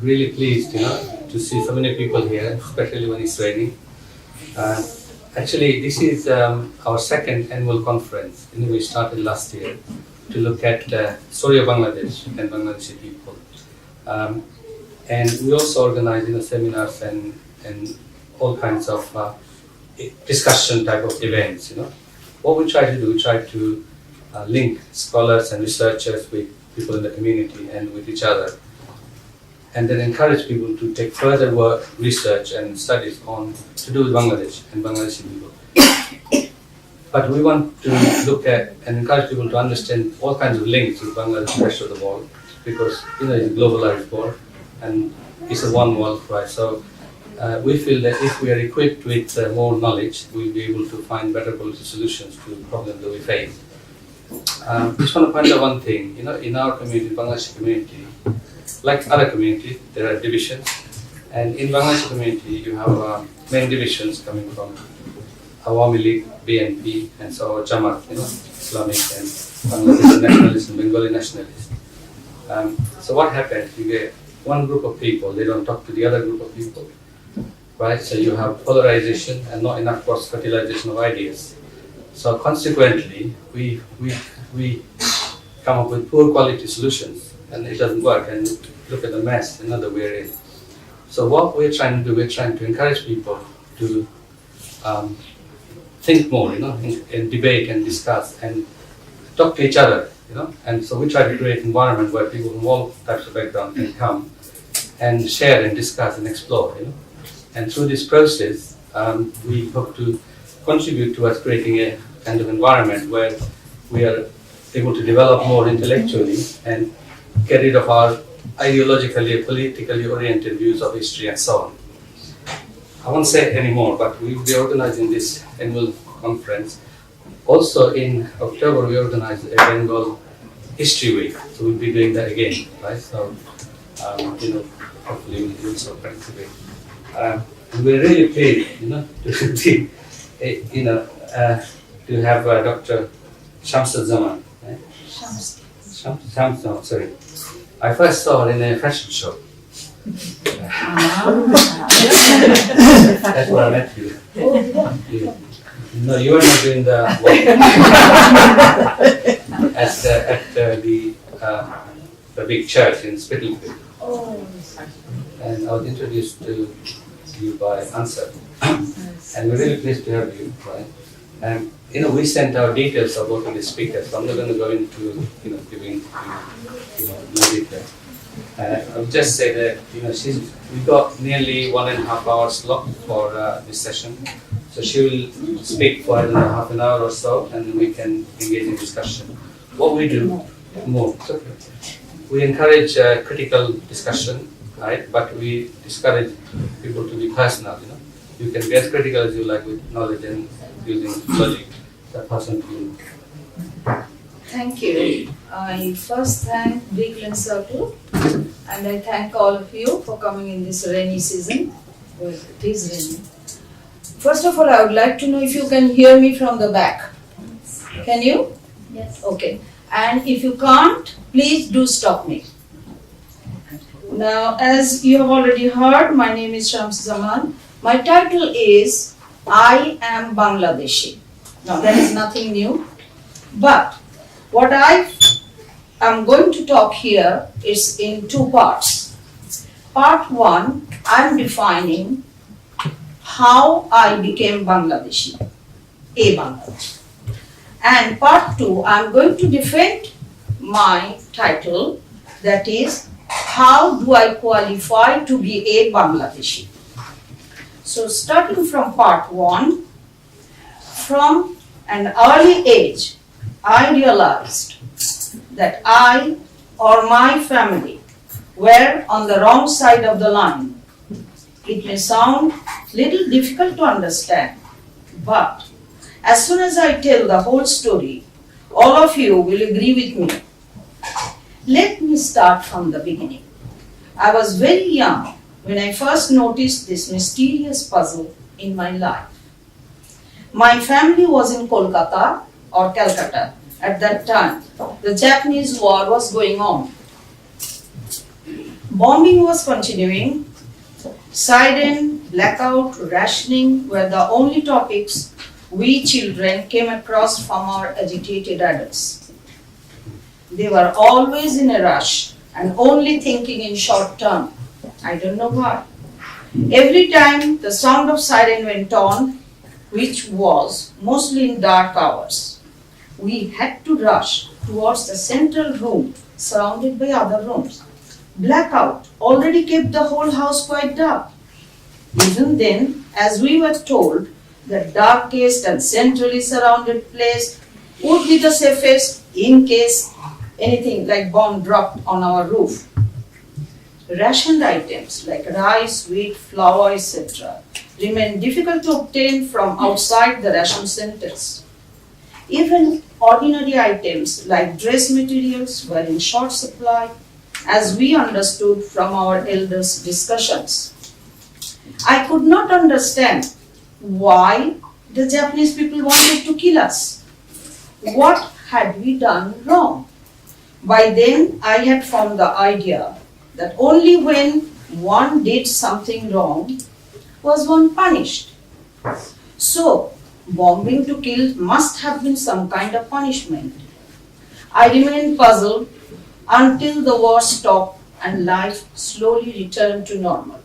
Really pleased, to see so many people here, especially when it's raining. Actually, this is our second annual conference. We started last year to look at the story of Bangladesh and Bangladeshi people. And we also organize seminars and all kinds of discussion type of events. What we try to do, we try to link scholars and researchers with people in the community and with each other, and then encourage people to take further work, research and studies on to do with Bangladesh and Bangladeshi people. But we want to look at and encourage people to understand all kinds of links with Bangladesh and the rest of the world, because it's a globalized world and it's a one world, right? So we feel that if we are equipped with more knowledge, we'll be able to find better policy solutions to the problems that we face. I just want to point out one thing. In our community, Bangladeshi community, like other communities, there are divisions, and in Bangladeshi community, you have main divisions coming from Awami League, BNP, and so Jamaat, Islamic and Bangladeshi nationalists and Bengali nationalists. So what happens? You get one group of people, they don't talk to the other group of people, right? So you have polarization and not enough cross-fertilization of ideas. So consequently, we come up with poor quality solutions, and it doesn't work. And look at the mess that we're in. So what we're trying to do, we're trying to encourage people to think more, and debate and discuss and talk to each other, And so we try to create an environment where people from all types of background can come and share and discuss and explore, And through this process, we hope to contribute towards creating a kind of environment where we are able to develop more intellectually and get rid of our ideologically, politically oriented views of history and so on. I won't say any more, but we will be organizing this annual conference. Also in October, we organized a Bengal History Week, so we'll be doing that again, right? So, hopefully we'll also participate. We're really pleased, to have Dr. Shamsuddin, right? Shams, sorry. I first saw her in a fashion show. That's where I met you. No, you were not doing the work at the big church in Spitalfield. And I was introduced to you by Ansar. And we're really pleased to have you, right? And we sent our details of both of the speakers, so I'm not going to go into giving more details. I'll just say that we got nearly 1.5 hours slot for this session, so she will speak for half an hour or so, and then we can engage in discussion. What we do more, we encourage critical discussion, right? But we discourage people to be personal. You can be as critical as you like with knowledge and using logic. That person to you. Thank you. I first thank Brooklyn Circle, and I thank all of you for coming in this rainy season. Well, it is raining. First of all, I would like to know if you can hear me from the back. Can you? Yes. Okay. And if you can't, please do stop me. Now, as you have already heard, my name is Shams Zaman. My title is I Am Bangladeshi. Now, that is nothing new. But what I am going to talk here is in two parts. Part one, I am defining how I became Bangladeshi, a Bangladeshi. And part two, I am going to defend my title, that is, how do I qualify to be a Bangladeshi? So starting from part one, from an early age, I realized that I or my family were on the wrong side of the line. It may sound little difficult to understand, but as soon as I tell the whole story, all of you will agree with me. Let me start from the beginning. I was very young when I first noticed this mysterious puzzle in my life. My family was in Kolkata or Calcutta at that time. The Japanese war was going on. Bombing was continuing. Siren, blackout, rationing were the only topics we children came across from our agitated adults. They were always in a rush and only thinking in short term. I don't know why. Every time the sound of siren went on, which was mostly in dark hours, we had to rush towards the central room surrounded by other rooms. Blackout already kept the whole house quite dark. Even then, as we were told, the darkest and centrally surrounded place would be the safest in case anything like bomb dropped on our roof. Rationed items like rice, wheat, flour, etc. remained difficult to obtain from outside the ration centers. Even ordinary items like dress materials were in short supply, as we understood from our elders' discussions. I could not understand why the Japanese people wanted to kill us. What had we done wrong? By then, I had formed the idea that only when one did something wrong was one punished. So, bombing to kill must have been some kind of punishment. I remained puzzled until the war stopped and life slowly returned to normal.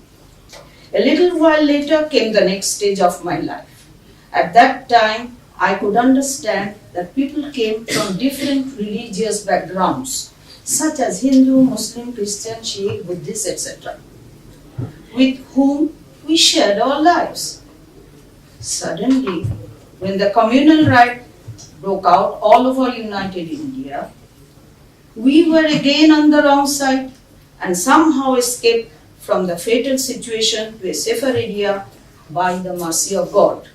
A little while later came the next stage of my life. At that time, I could understand that people came from different religious backgrounds, such as Hindu, Muslim, Christian, Shaikh, Buddhist, etc., with whom we shared our lives. Suddenly, when the communal riot broke out all over United India, we were again on the wrong side and somehow escaped from the fatal situation to a safer area by the mercy of God.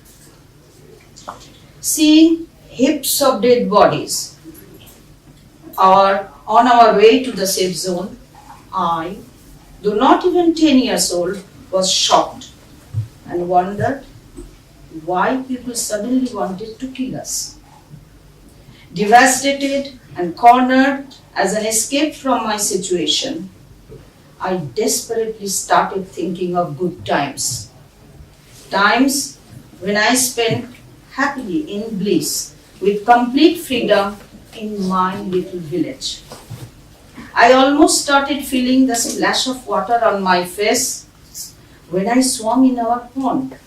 Seeing heaps of dead bodies on our way to the safe zone, I, though not even 10 years old, was shocked and wondered why people suddenly wanted to kill us. Devastated and cornered as an escape from my situation, I desperately started thinking of good times. Times when I spent happily in bliss with complete freedom in my little village. I almost started feeling the splash of water on my face when I swam in our pond.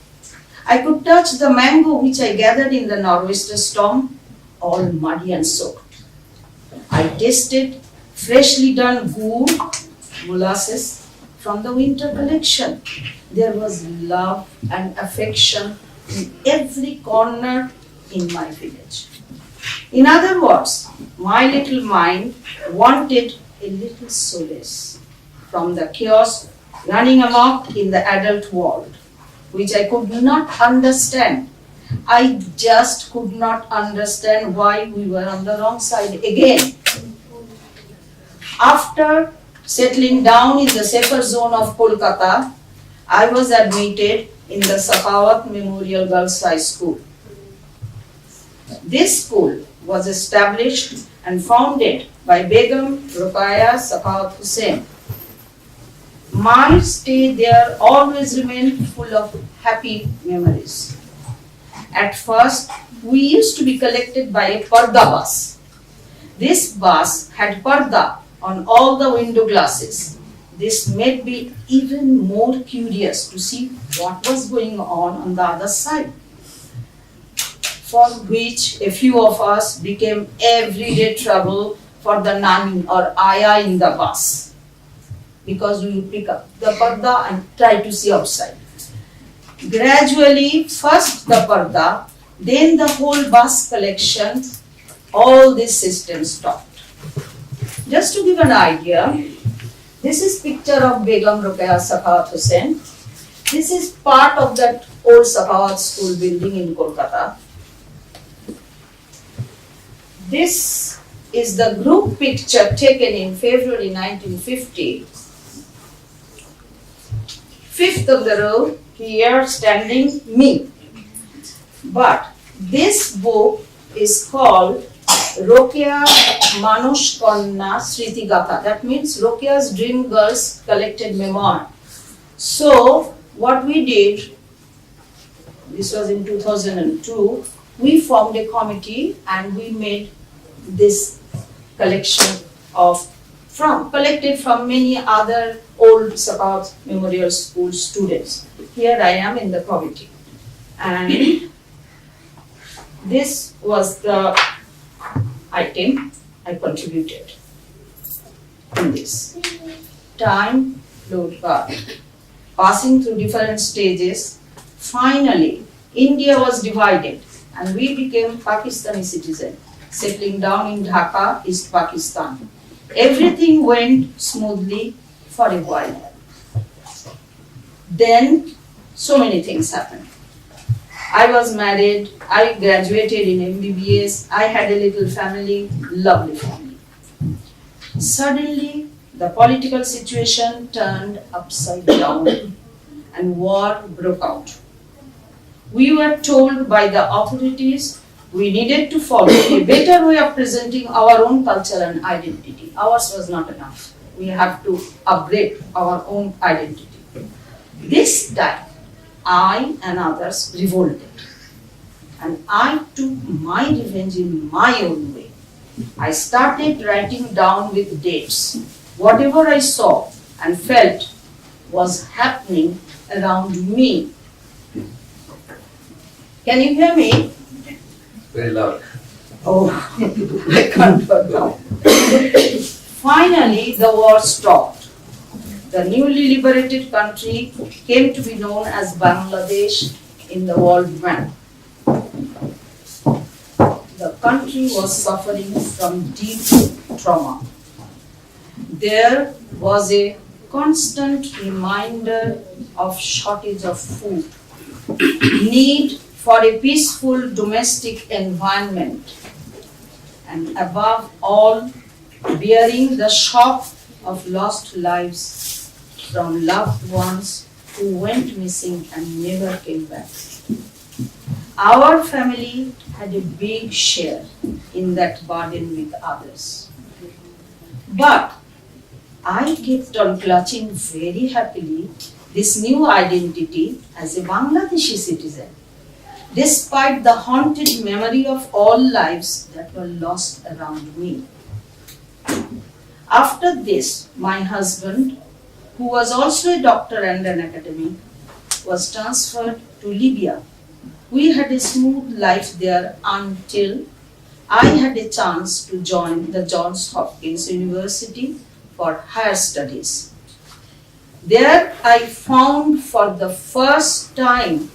I could touch the mango which I gathered in the nor'wester storm, all muddy and soaked. I tasted freshly done gur, molasses, from the winter collection. There was love and affection in every corner in my village. In other words, my little mind wanted a little solace from the chaos running amok in the adult world, which I could not understand. I just could not understand why we were on the wrong side again. After settling down in the safer zone of Kolkata, I was admitted in the Sakhawat Memorial Girls High School. This school was established and founded by Begum Ruqayya Sakhawat Hussain. My stay there always remained full of happy memories. At first, we used to be collected by a parda bus. This bus had parda on all the window glasses. This made me even more curious to see what was going on the other side, for which a few of us became everyday trouble for the nani or ayah in the bus, because we would pick up the parda and try to see outside. Gradually, first the parda, then the whole bus collection, all this system stopped. Just to give an idea, this is picture of Begum Ruqayya Sakhawat Hussain. This is part of that old Sakhawat school building in Kolkata. This is the group picture taken in February 1950. Fifth of the row, here standing me. But this book is called Rokia Manush Konna Sriti Gatha. That means Rokia's Dream Girls collected memoir. So what we did, this was in 2002, we formed a committee and we made this collection collected from many other old Sakat Memorial School students. Here I am in the committee. And this was the item I contributed in this. Time flowed by, passing through different stages. Finally, India was divided and we became Pakistani citizens, settling down in Dhaka, East Pakistan. Everything went smoothly for a while. Then, so many things happened. I was married, I graduated in M.B.B.S, I had a little family, lovely family. Suddenly, the political situation turned upside down and war broke out. We were told by the authorities we needed to follow a better way of presenting our own culture and identity. Ours was not enough. We have to upgrade our own identity. This time, I and others revolted. And I took my revenge in my own way. I started writing down with dates whatever I saw and felt was happening around me. Can you hear me? Very loud. Oh, I can't turn down. Finally, the war stopped. The newly liberated country came to be known as Bangladesh in the world map. The country was suffering from deep trauma. There was a constant reminder of shortage of food, need for a peaceful domestic environment, and above all, bearing the shock of lost lives from loved ones who went missing and never came back. Our family had a big share in that burden with others. But I kept on clutching very happily this new identity as a Bangladeshi citizen, despite the haunted memory of all lives that were lost around me. After this, my husband, who was also a doctor and an academic, was transferred to Libya. We had a smooth life there until I had a chance to join the Johns Hopkins University for higher studies. There I found for the first time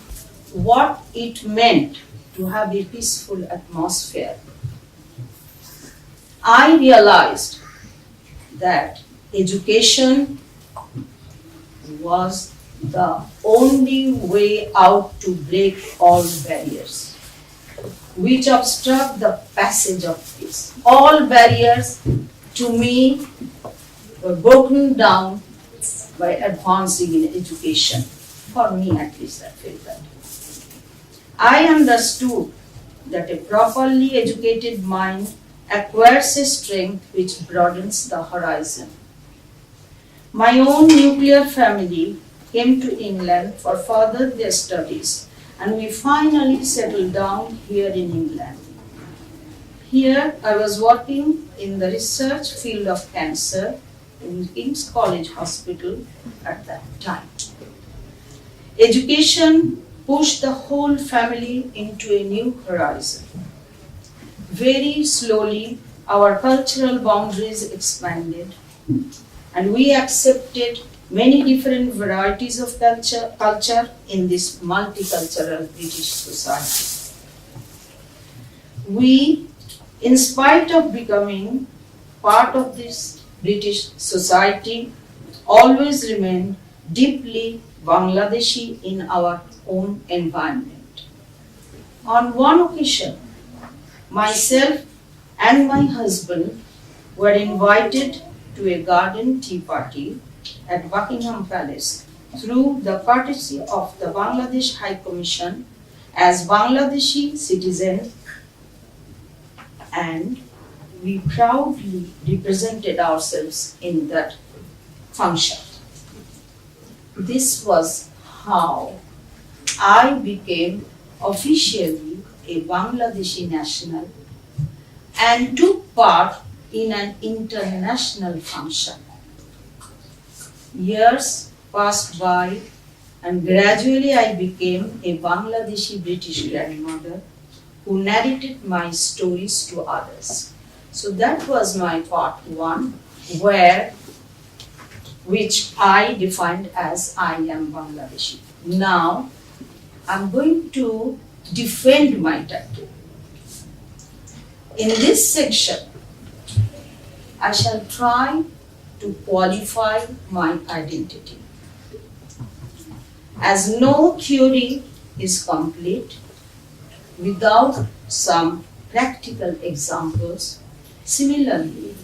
what it meant to have a peaceful atmosphere. I realized that education was the only way out to break all barriers which obstruct the passage of peace. All barriers to me were broken down by advancing in education. For me at least, I feel that. I understood that a properly educated mind acquires a strength which broadens the horizon. My own nuclear family came to England for further their studies, and we finally settled down here in England. Here I was working in the research field of cancer in King's College Hospital at that time. Education pushed the whole family into a new horizon. Very slowly, our cultural boundaries expanded, and we accepted many different varieties of culture in this multicultural British society. We, in spite of becoming part of this British society, always remained deeply Bangladeshi in our own environment. On one occasion, myself and my husband were invited to a garden tea party at Buckingham Palace through the courtesy of the Bangladesh High Commission as Bangladeshi citizens, and we proudly represented ourselves in that function. This was how I became officially a Bangladeshi national and took part in an international function. Years passed by and gradually I became a Bangladeshi British grandmother who narrated my stories to others. So that was my part one, which I defined as I am Bangladeshi. Now, I'm going to defend my title. In this section, I shall try to qualify my identity. As no theory is complete without some practical examples, similarly,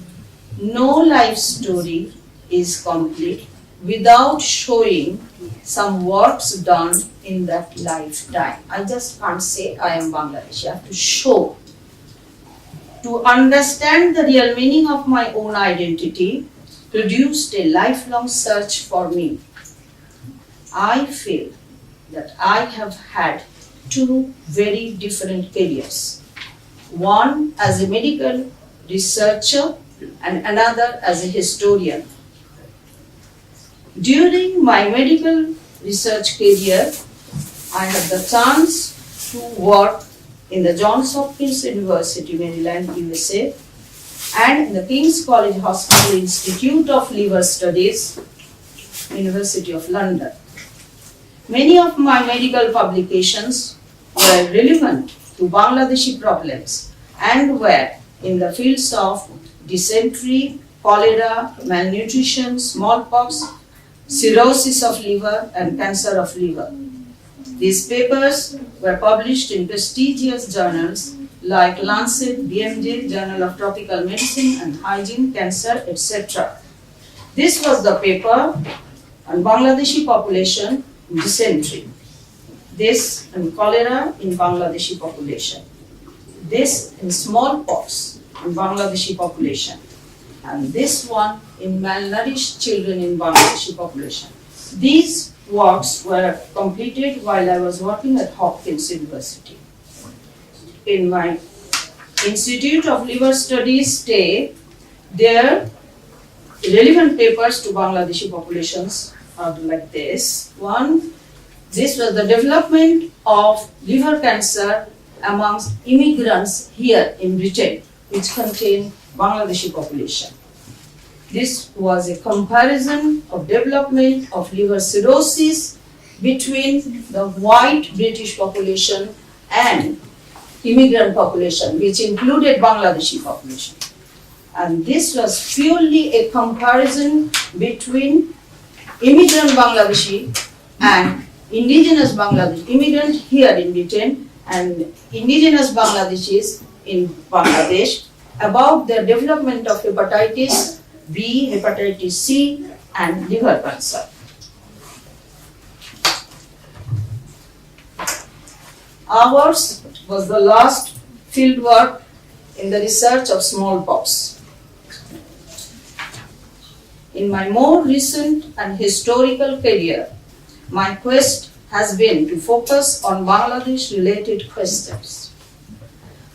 no life story is complete without showing some works done in that lifetime. I just can't say I am Bangladeshi. I have to show. To understand the real meaning of my own identity produced a lifelong search for me. I feel that I have had two very different careers. One as a medical researcher and another as a historian. During my medical research career, I had the chance to work in the Johns Hopkins University, Maryland, U.S.A. and in the King's College Hospital Institute of Liver Studies, University of London. Many of my medical publications were relevant to Bangladeshi problems and were in the fields of dysentery, cholera, malnutrition, smallpox, cirrhosis of liver, and cancer of liver. These papers were published in prestigious journals like Lancet, BMJ, Journal of Tropical Medicine and Hygiene, Cancer, etc. This was the paper on Bangladeshi population dysentery. This in cholera in Bangladeshi population. This in smallpox in Bangladeshi population. And this one in malnourished children in Bangladeshi population. These works were completed while I was working at Hopkins University. In my Institute of Liver Studies stay, there relevant papers to Bangladeshi populations are like this. One, this was the development of liver cancer amongst immigrants here in Britain, which contain Bangladeshi population. This was a comparison of development of liver cirrhosis between the white British population and immigrant population, which included Bangladeshi population. And this was purely a comparison between immigrant Bangladeshi and indigenous Bangladesh, immigrant here in Britain and indigenous Bangladeshis in Bangladesh about the development of hepatitis B, hepatitis C and liver cancer. Ours was the last field work in the research of smallpox. In my more recent and historical career, my quest has been to focus on Bangladesh-related questions.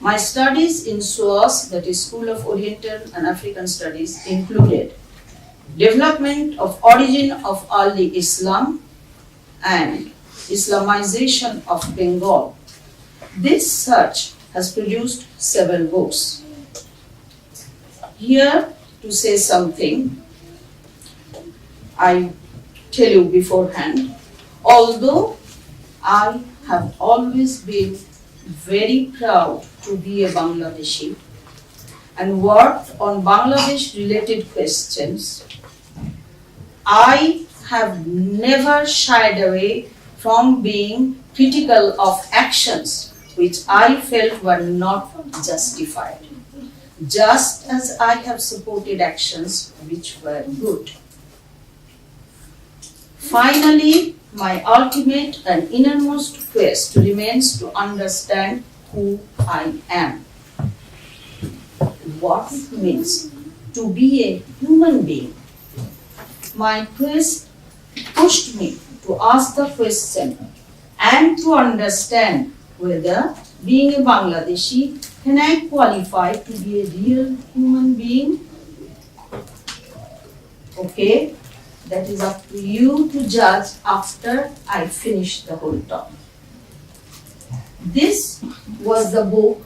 My studies in SOAS, that is School of Oriental and African Studies, included development of origin of early Islam and Islamization of Bengal. This search has produced several books. Here, to say something, I tell you beforehand, although I have always been very proud to be a Bangladeshi and worked on Bangladesh-related questions, I have never shied away from being critical of actions which I felt were not justified, just as I have supported actions which were good. Finally, my ultimate and innermost quest remains to understand who I am. what it means to be a human being. My quest pushed me to ask the question and to understand whether being a Bangladeshi, can I qualify to be a real human being? Okay, that is up to you to judge after I finish the whole talk. This was the book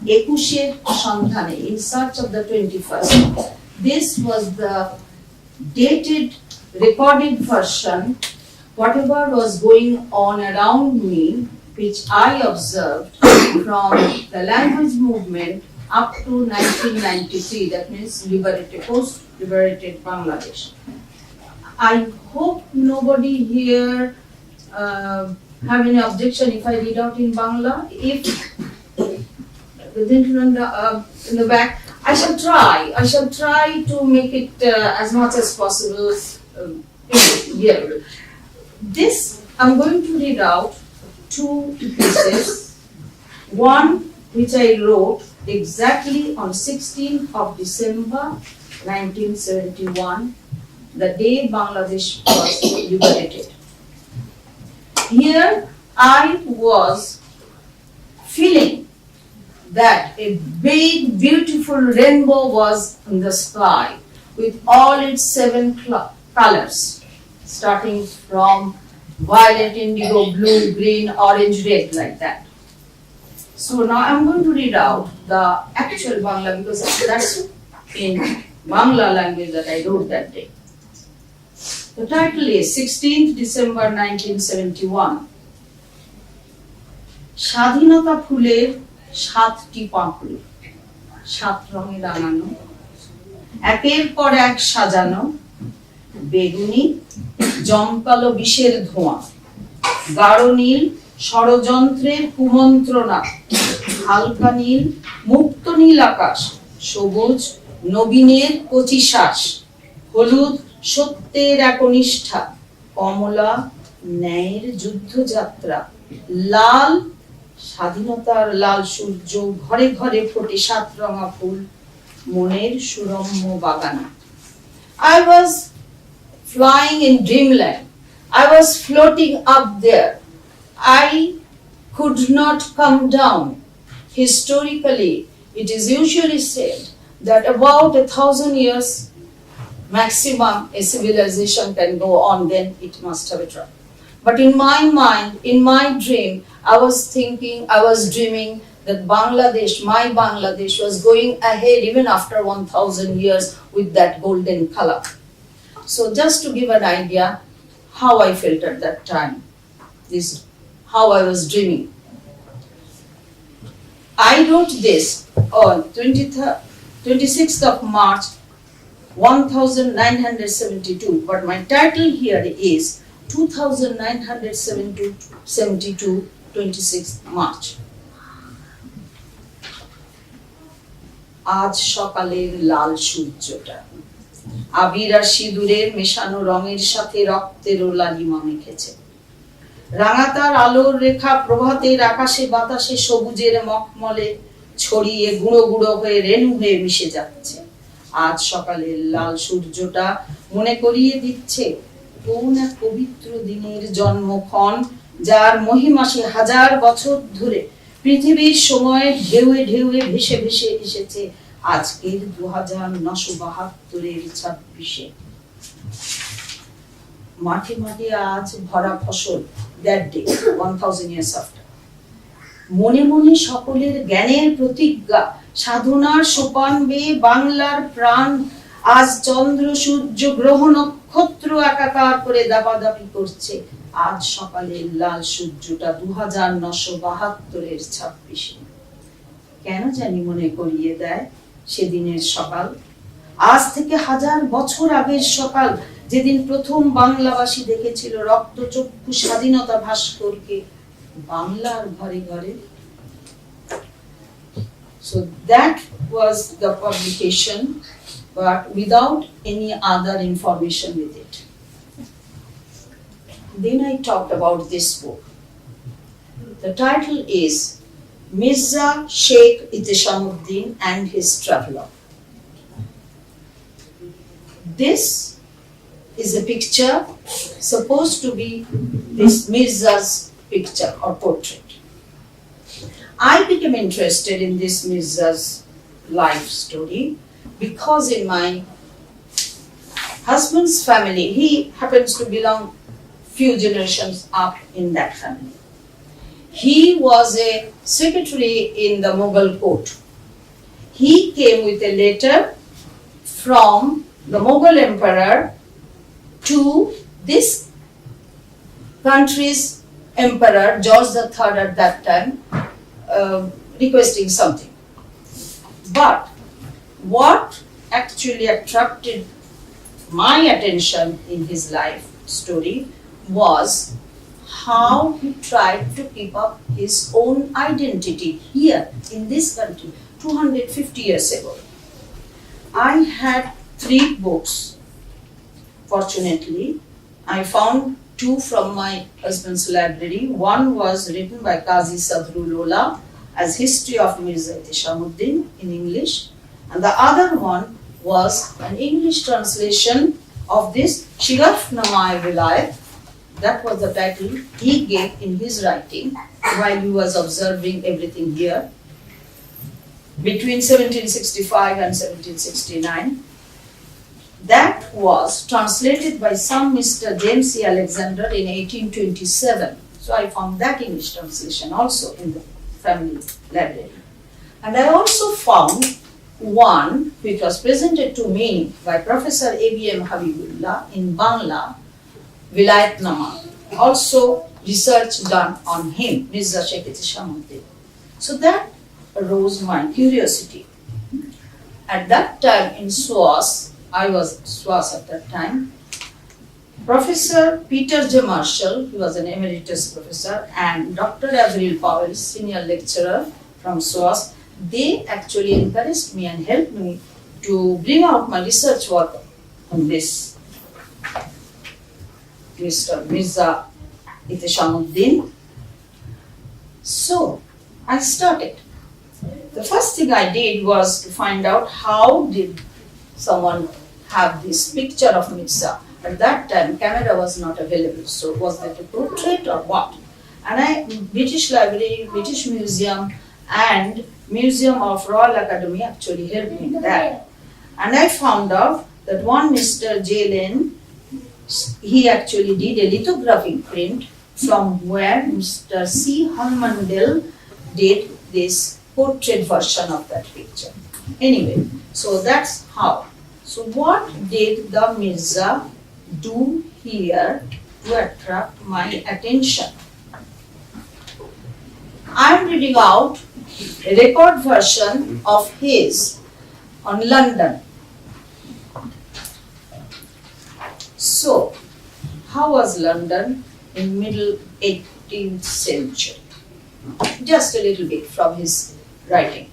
Ekusher Shandhayne, In Search of the 21st. This was the dated, recorded version, whatever was going on around me, which I observed from the language movement up to 1993, that means post-liberated Bangladesh. I hope nobody here have any objection if I read out in Bangla. If the gentleman in the back, I shall try to make it as much as possible here. This, I'm going to read out two pieces. One which I wrote exactly on 16th of December 1971, the day Bangladesh was liberated. Here I was feeling that a big, beautiful rainbow was in the sky with all its 7 colors, starting from violet, indigo, blue, green, orange, red, like that. So now I'm going to read out the actual Bangla because that's in Bangla language that I wrote that day. The title is 16th December 1971. স্বাধীনতা ফুলের 7টি পাপড়ি, 7 রঙে রাঙানো, একের পর এক সাজানো, বেগুনি জমকালো বিষের ধোঁয়া, গাঢ় নীল ষড়যন্ত্রের কুমন্ত্রণা, হালকা নীল মুক্ত নীল আকাশ, সবুজ নবীনের কচি শ্বাস, হলুদ সত্যের একনিষ্ঠা, কমলা ন্যায়ের যুদ্ধযাত্রা, লাল স্বাধীনতার লাল সূর্য, ঘরে ঘরে ফোটে 7 রঙা ফুল, মনের সুরম্য বাগান। I was flying in dreamland. I was floating up there. I could not come down. Historically, it is usually said that about 1,000 years maximum a civilization can go on, then it must have a drop. But in my mind, in my dream, I was dreaming that Bangladesh, my Bangladesh, was going ahead even after 1,000 years with that golden color. So just to give an idea how I felt at that time, this how I was dreaming. I wrote this on 26th of March 1972, but my title here is 2972 26th March. আজ সকালের লাল সূর্যটা আবির আর সিঁদুরের মেশানো রঙের সাথে রক্তেরও লালিমা মেখেছে। রাঙাতার আলোর রেখা প্রভাতের আকাশে বাতাসে সবুজের মখমলে ছড়িয়ে গুঁড়ো গুঁড়ো হয়ে রেণু হয়ে মিশে যাচ্ছে। আজ সকালের লাল সূর্যটা মনে করিয়ে দিচ্ছে কোন এক পবিত্র দিনের জন্মক্ষণ, যার মহিমা সে 1000 বছর ধরে পৃথিবীর সময়ের ঢেউয়ে ঢেউয়ে ভেসে ভেসে এসেছে আজকের 2972-এর 26-এ। মাঠে মাঠে আজ ভরা ফসল, that day 1000 years after. মনে মনে সকলের জ্ঞানের প্রতিজ্ঞা, সাধনার সোপান বেয়ে বাংলার প্রাণ আজ চন্দ্র সূর্য গ্রহ নক্ষত্র একাকার করে দাপাদাপি করছে। আজ সকালের লাল সূর্যটা 2972-এর 26-এ। কেন জানি মনে করিয়ে দেয় সেদিনের সকাল, আজ থেকে 1000 বছর আগের সকাল, যেদিন প্রথম বাংলাবাসী দেখেছিল রক্তচক্ষু স্বাধীনতা ভাস্করকে বাংলার ঘরে ঘরে। So that was the publication, but without any other information with it. Then I talked about this book. The title is Mirza Shaikh Itesamuddin and his Travelogue. This is a picture supposed to be this Mirza's picture or portrait. I became interested in this Mirza's life story because in my husband's family, he happens to belong few generations up in that family. He was a secretary in the Mughal court. He came with a letter from the Mughal emperor to this country's emperor, George III at that time, requesting something. But what actually attracted my attention in his life story was how he tried to keep up his own identity here in this country 250 years ago. I had 3 books. Fortunately, I found 2 from my husband's library. One was written by Qazi Sadrulola as History of Mirza Itesamuddin in English, and the other one was an English translation of this Shigurfnama Velayet. That was the title he gave in his writing while he was observing everything here between 1765 and 1769. That was translated by some Mr. James C. Alexander in 1827. So I found that English translation also in the family library. And I also found one which was presented to me by Professor A.B.M. Habibullah in Bangla, Velayet, also research done on him, Mirza Shaikh Itesamuddin. So that arose my curiosity. At that time in SOAS, I was SOAS at that time, Professor Peter J. Marshall, he was an emeritus professor, and Dr. Avril Powell, senior lecturer from SOAS, they actually encouraged me and helped me to bring out my research work on this Mr. Mirza Itesamuddin. So I started. The first thing I did was to find out how did someone have this picture of Mirza. At that time, camera was not available, so was that a portrait or what? And British Library, British Museum, and Museum of Royal Academy actually helped me in that. And I found out that one Mr. J. Lane, he actually did a lithographic print from where Mr. C. Hanmandel did this portrait version of that picture. Anyway, so that's how. So what did the Mirza do here to attract my attention? I am reading out a record version of his on London. So, how was London in middle 18th century? Just a little bit from his writing.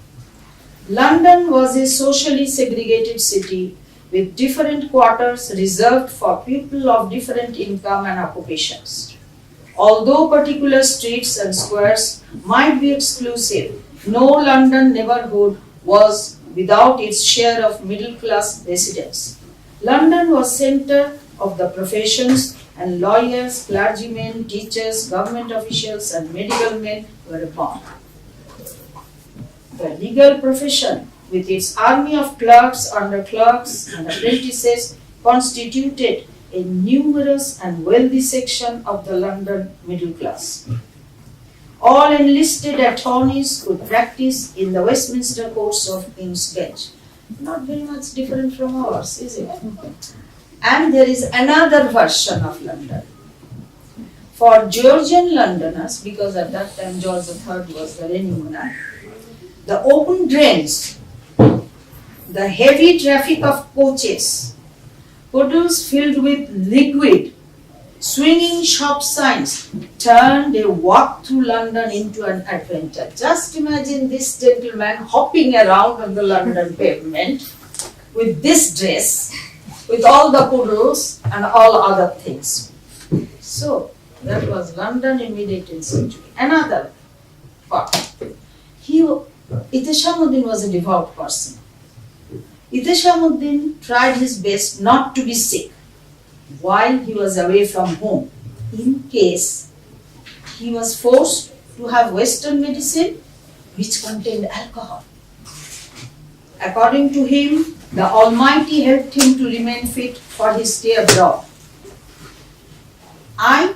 London was a socially segregated city with different quarters reserved for people of different income and occupations. Although particular streets and squares might be exclusive, no London neighborhood was without its share of middle-class residents. London was center of the professions, and lawyers, clergymen, teachers, government officials, and medical men were born. The legal profession, with its army of clerks, under-clerks, and apprentices, constituted a numerous and wealthy section of the London middle class. All enlisted attorneys could practice in the Westminster Courts of King's Bench. Not very much different from ours, is it? And there is another version of London. For Georgian Londoners, because at that time George III was the reigning monarch, the open drains, the heavy traffic of coaches, puddles filled with liquid, swinging shop signs turned a walk through London into an adventure. Just imagine this gentleman hopping around on the London pavement with this dress, with all the puddles and all other things. So, that was London in mid-18th century. Another part. Itesamuddin was a devout person. Itesamuddin tried his best not to be sick while he was away from home, in case he was forced to have Western medicine which contained alcohol. According to him, the Almighty helped him to remain fit for his stay abroad. I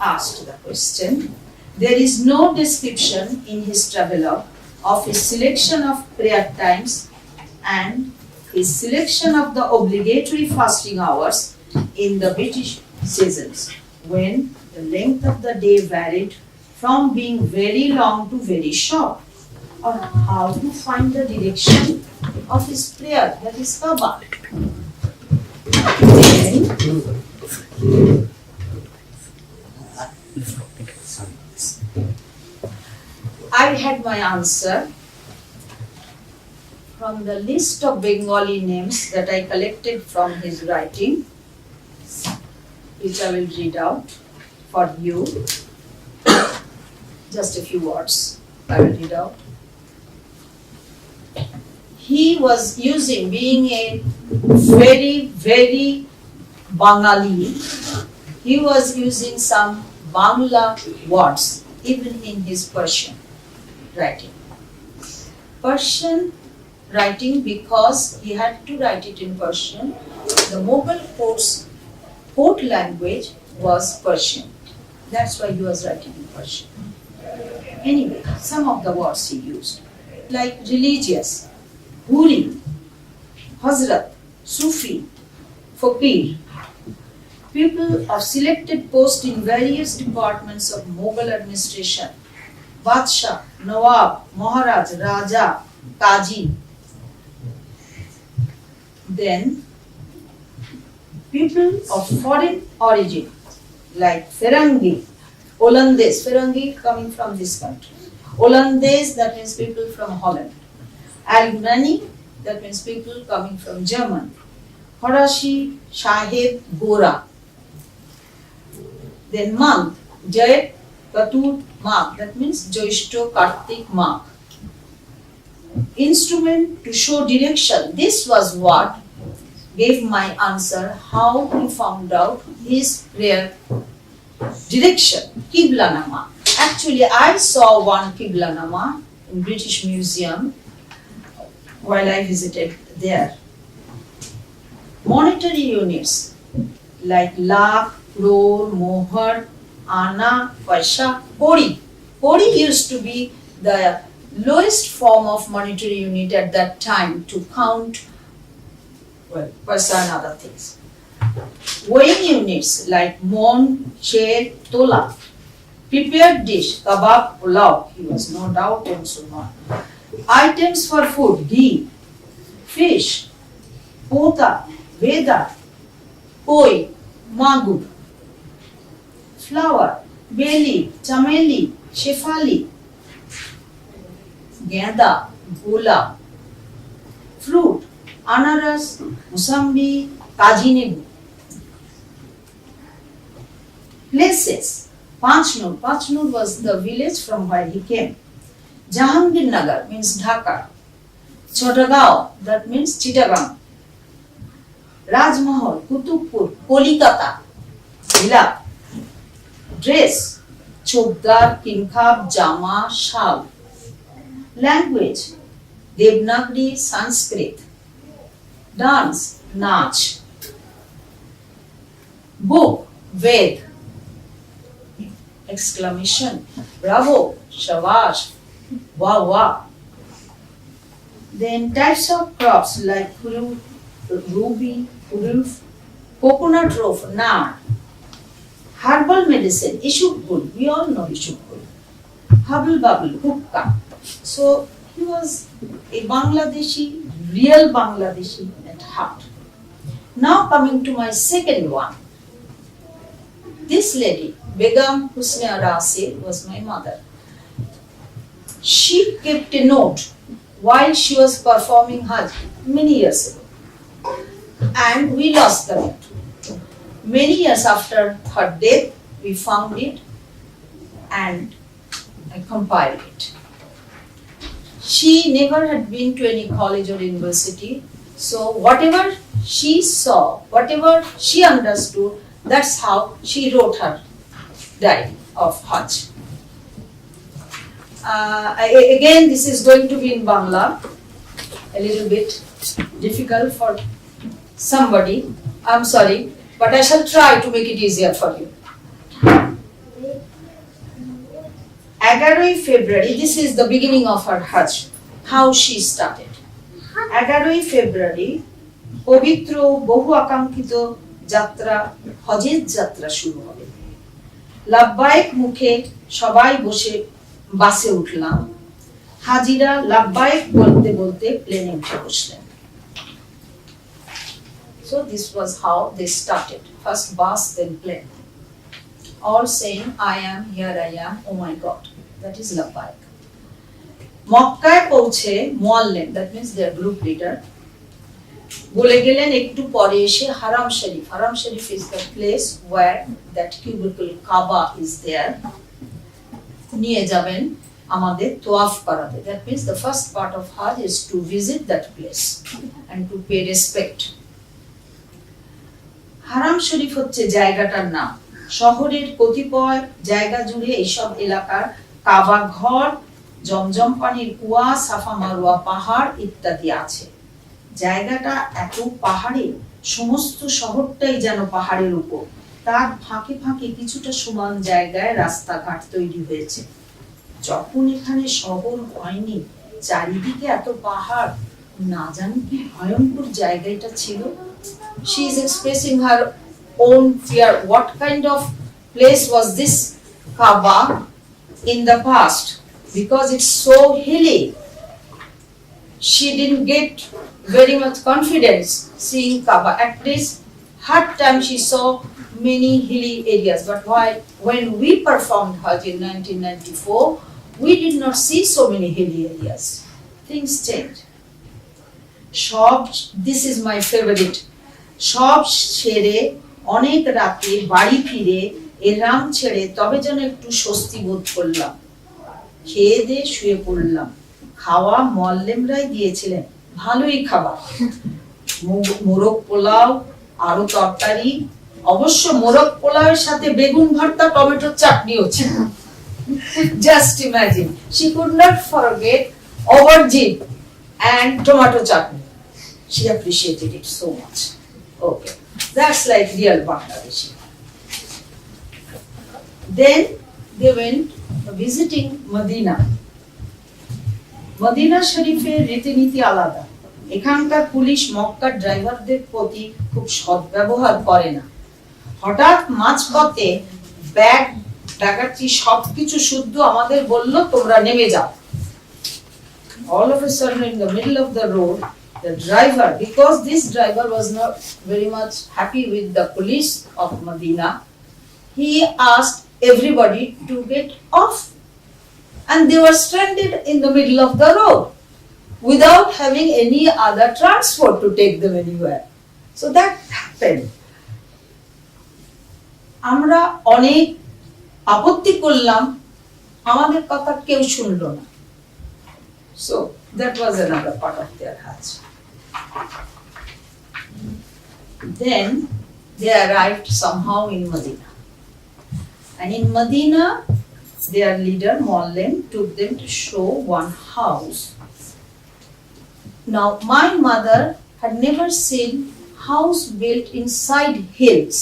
asked the question. There is no description in his travelogue of his selection of prayer times and his selection of the obligatory fasting hours in the British seasons, when the length of the day varied from being very long to very short, or how to find the direction of his prayer, that is Kaaba. Then, I had my answer from the list of Bengali names that I collected from his writing, which I will read out for you. Just a few words I will read out. He was using, being a very Bengali, he was using some Bangla words even in his Persian writing. Persian writing, because he had to write it in Persian. The Mughal court language was Persian. That's why he was writing in Persian. Anyway, some of the words he used, like religious, Huri, Hazrat, Sufi, Fakir. People of selected post in various departments of Mughal administration, Badshah, Nawab, Maharaj, Raja, Kaji. Then, people of foreign origin, like Ferangi, Hollandaise, Ferangi coming from this country. Hollandaise, that means people from Holland. Almani, that means people coming from Germany. Farashi, Shahid, Gora. Then month, Jait, Katur, Magh, that means Joishto, Kartik, Magh. Instrument to show direction. This was what gave my answer, how he found out his prayer direction, Qiblanama. Actually, I saw one Qiblanama in British Museum while I visited there. Monetary units like lakh, crore, mohar, ana, paisa, kori. Kori used to be the lowest form of monetary unit at that time to count, well, paisa and other things. Weighing units like mon, chair, tola. Prepared dish, kebab, pulao. He was no doubt a Muslim. Items for food, ghee, fish, pota, veda, koi, magur. Flower, beli, chameli, shefali, genda, gula. Fruit, anaras, musambi, kaji nebu. Places, Panchnoor. Panchnoor was the village from where he came. Jahangirnagar means Dhaka. Chotagaon, that means Chittagong. Rajmahal, Kutubpur, Kolikata, Zila. Dress, Chobdar, Kinkhab, Jama, Shal. Language, Devanagari, Sanskrit. Dance, Nach. Book, Ved. Exclamation, bravo, shabash, wow, wow. Then types of crops like fruit, ruby, roof, coconut roof, nar. Herbal medicine, ishukgul, we all know ishukgul. Hubble bubble, hukka. So he was a Bangladeshi, real Bangladeshi at heart. Now coming to my second one. This lady, Begum Husna Rasi, was my mother. She kept a note while she was performing Hajj many years ago. And we lost the note. Many years after her death, we found it and I compiled it. She never had been to any college or university, so whatever she saw, whatever she understood, that's how she wrote her diary of Hajj. Again, this is going to be in Bangla, a little bit difficult for somebody. I'm sorry, but I shall try to make it easier for you. 11 February, this is the beginning of her Hajj, how she started. 11 February, পবিত্র বহু আকাঙ্ক্ষিত যাত্রা হজের যাত্রা শুরু হবে। লাব্বাইক মুখে সবাই বসে বাসে উঠলাম। হাজিরা লাব্বাইক বলতে বলতে প্লেনে উঠে বসলেন। So this was how they started. First bus, then plane. All saying, I am, here I am, oh my God. That is labbaik. মক্কায় পৌঁছে মুআল্লিম, that means their group leader, বলে গেলেন একটু পরে এসে হারাম শরীফ. হারাম শরীফ is the place where that cubicle Kaaba is there. নিয়ে যাবেন আমাদের তোয়াফ করাতে. That means the first part of Hajj is to visit that place and to pay respect. হারাম শরীফ হচ্ছে জায়গাটার নাম। শহরের কতিপয় জায়গা জুড়ে এইসব এলাকার কাবা ঘর, জমজম পানির কুয়া, সাফা মারওয়া পাহাড় ইত্যাদি আছে। জায়গাটা এত পাহাড়ে, সমস্ত শহরটাই যেন পাহাড়ের উপর। তার ফাঁকে ফাঁকে কিছুটা সমান জায়গায় রাস্তাঘাট তৈরি হয়েছে। যখন এখানে শহর হয়নি, চারিদিকে এত পাহাড়, না জানি কি ভয়ঙ্কর জায়গাটা ছিল। She is expressing her own fear. What kind of place was this Kaaba in the past? Because it's so hilly. She didn't get very much confidence seeing Kaaba. At least her time she saw many hilly areas. But when we performed Hajj in 1994, we did not see so many hilly areas. Things changed. This is my favorite. সব ছেড়ে অনেক রাতে বাড়ি ফিরে এলাম ছেড়ে তবে যেন একটু স্বস্তি বোধ করলাম। খেয়ে দিয়ে শুয়ে পড়লাম। খাওয়া মুআল্লিমরাই দিয়েছিলেন, ভালোই খাবার। মোরগ পোলাও, আরো তরকারি, অবশ্য মোরগ পোলাওয়ের সাথে বেগুন ভর্তা, টমেটোর চাটনিও ছিল। Just imagine, she could not forget aubergine and tomato chutney. She appreciated it so much. Okay, that's like real Bangladeshi. Then they went visiting Medina. Medina শরীফের রীতিনীতি আলাদা। এখানকার পুলিশ মক্কার ড্রাইভারদের প্রতি খুব সদ্ব্যবহার করে না। হঠাৎ মাঝপথে ব্যাগ ডাকাতি সবকিছু শুদ্ধ আমাদের বলল তোমরা নেমে যাও। All of a sudden in the middle of the road, the driver, because this driver was not very much happy with the police of Medina, he asked everybody to get off. And they were stranded in the middle of the road without having any other transport to take them anywhere. So that happened. আমরা অনেক আপত্তি করলাম, আমাদের কথা কেউ শুনলো না। So that was another part of their Hajj. Then they arrived somehow in Medina. And in Medina, their leader, Muallim, took them to show one house. Now, my mother had never seen house built inside hills.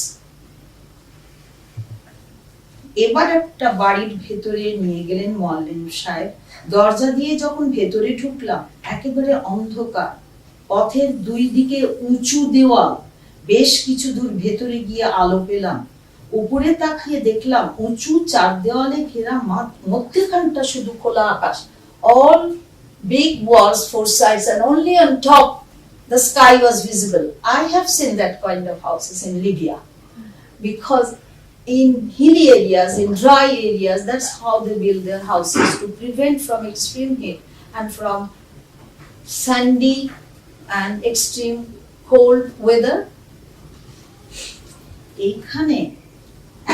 এবার একটা বাড়ির ভেতরে নিয়ে গেলেন মুআল্লিম সাহেব। দরজা দিয়ে যখন ভেতরে ঢুকলাম, একেবারে অন্ধকার, পথের দুই দিকে উঁচু দেওয়াল, বেশ কিছু দূর ভেতরে গিয়ে আলো পেলাম। উপরে তাকিয়ে দেখলাম উঁচু চার দেওয়ালে ঘেরা মধ্যখানটা শুধু খোলা আকাশ। All big walls, four sides, and only on top the sky was visible. I have seen that kind of houses in Libya, because in hilly areas, in dry areas, that's how they build their houses to prevent from extreme heat and from sandy and extreme cold weather. এইখানে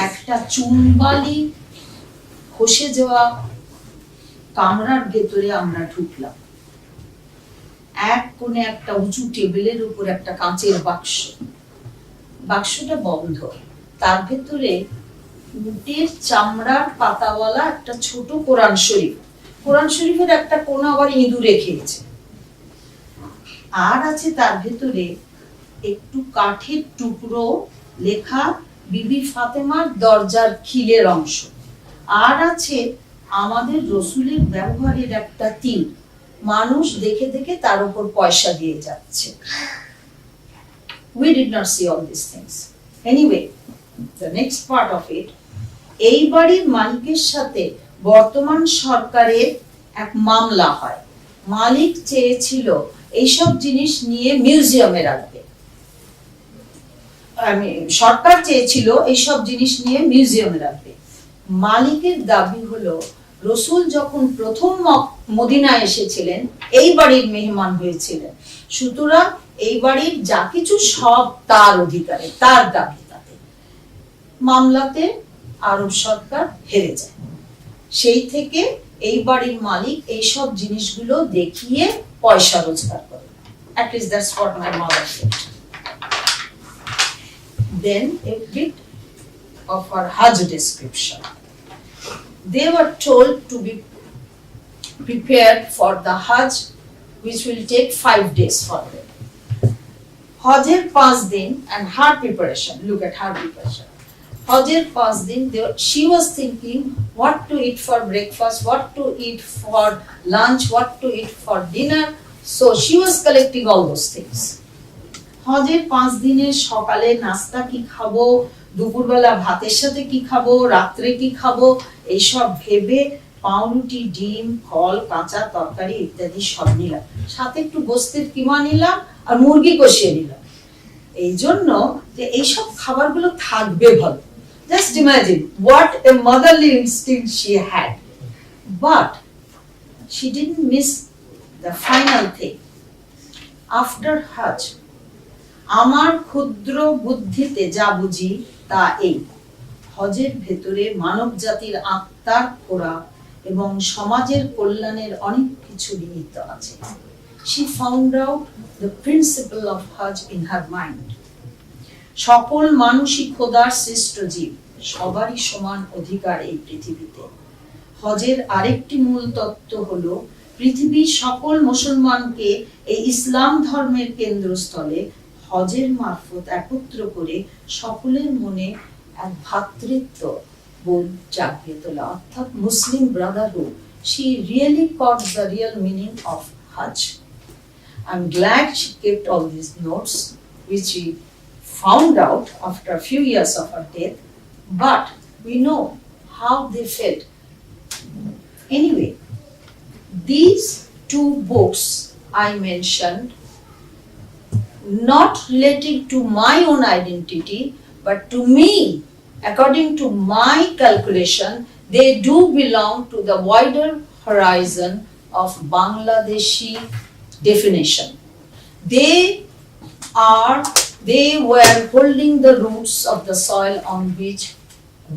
একটা চুনবালি খসে যাওয়া কামরার ভেতরে আমরা ঢুকলাম। এক কোণে একটা উঁচু টেবিলের উপর একটা কাঁচের বাক্স, বাক্সটা বন্ধ, তার ভেতরে উটের চামড়ার পাতাওয়ালা একটা ছোট কোরআন শরীফ, কোরআন শরীফের একটা কোণা আবার ইঁদুরে খেয়েছে, আর আছে তার ভেতরে একটু কাঠের টুকরো লেখা বিবি ফাতেমার দরজার খিলের অংশ, আর আছে আমাদের রসুলের ব্যবহারের একটা তীর, মানুষ দেখে দেখে তার উপর পয়সা দিয়ে যাচ্ছে। We did not see all these things. Anyway, the next part of it, এই বাড়ির মালিকের সাথে বর্তমান সরকারের এক মামলা হয়। মালিক চেয়েছিল এইসব জিনিস নিয়ে মিউজিয়ামে রাখবে, সরকার চেয়েছিল এইসব জিনিস নিয়ে মিউজিয়ামে রাখবে। মালিকের দাবি হলো রসুল যখন প্রথম মদিনা এসেছিলেন এই বাড়ির মেহমান হয়েছিলেন, সুতরাং এই বাড়ির যা কিছু সব তার অধিকারে, তার দাবি। তাতে মামলাতে আরব সরকার হেরে যায়। সেই থেকে এই বাড়ির মালিক এই সব জিনিসগুলো দেখিয়ে পয়সা রোজগার করে। At least that's what my mother said. Then a bit of our Hajj description. They were told to be prepared for the Hajj, which will take 5 days for them. Hajjের 5 দিন and her preparation. Look at her preparation. Hajjের 5 দিন, she was thinking what to eat for breakfast, what to eat for lunch, what to eat for dinner. So she was collecting all those things. হজের 5 দিনের সকালে নাস্তা কি খাবো, দুপুরবেলা ভাতের সাথে কি খাবো, রাত্রে কি খাবো, এইসব ভেবে পাউরুটি, ডিম, ফল, কাঁচা তরকারি ইত্যাদি সব নিলাম, সাথে একটু গোস্তের কিমা নিলাম আর মুরগি কষিয়ে নিলাম, এই জন্য যে এইসব খাবারগুলো থাকবে ভালো। Just imagine what a motherly instinct she had. But she didn't miss the final thing. After Hajj, আমার ক্ষুদ্র বুদ্ধিতে যা বুঝি তা এই, হজের ভেতরে মানব জাতির আত্মার খোরাক এবং সমাজের কল্যাণের অনেক কিছু নিহিত আছে। She found out the principle of Hajj in her mind. সকল মানুষই খোদার সৃষ্ট জীব, সবারই সমান অধিকার এই পৃথিবীতে। হজের আরেকটি মূল তত্ত্ব হলো পৃথিবীর সকল মুসলমানকে এই ইসলাম ধর্মের কেন্দ্রস্থলে হজের মারফত একত্র করে সকলের মনে এক ভ্রাতৃত্ব বোধ জাগিয়ে তোলা, অর্থাৎ মুসলিম Brotherhood. She really caught the real meaning of Hajj. I'm glad she kept all these notes, which we found out after a few years of her death, but we know how they felt. Anyway, these 2 books I mentioned, not relating to my own identity, but to me, according to my calculation, they do belong to the wider horizon of Bangladeshi definition. They were holding the roots of the soil on which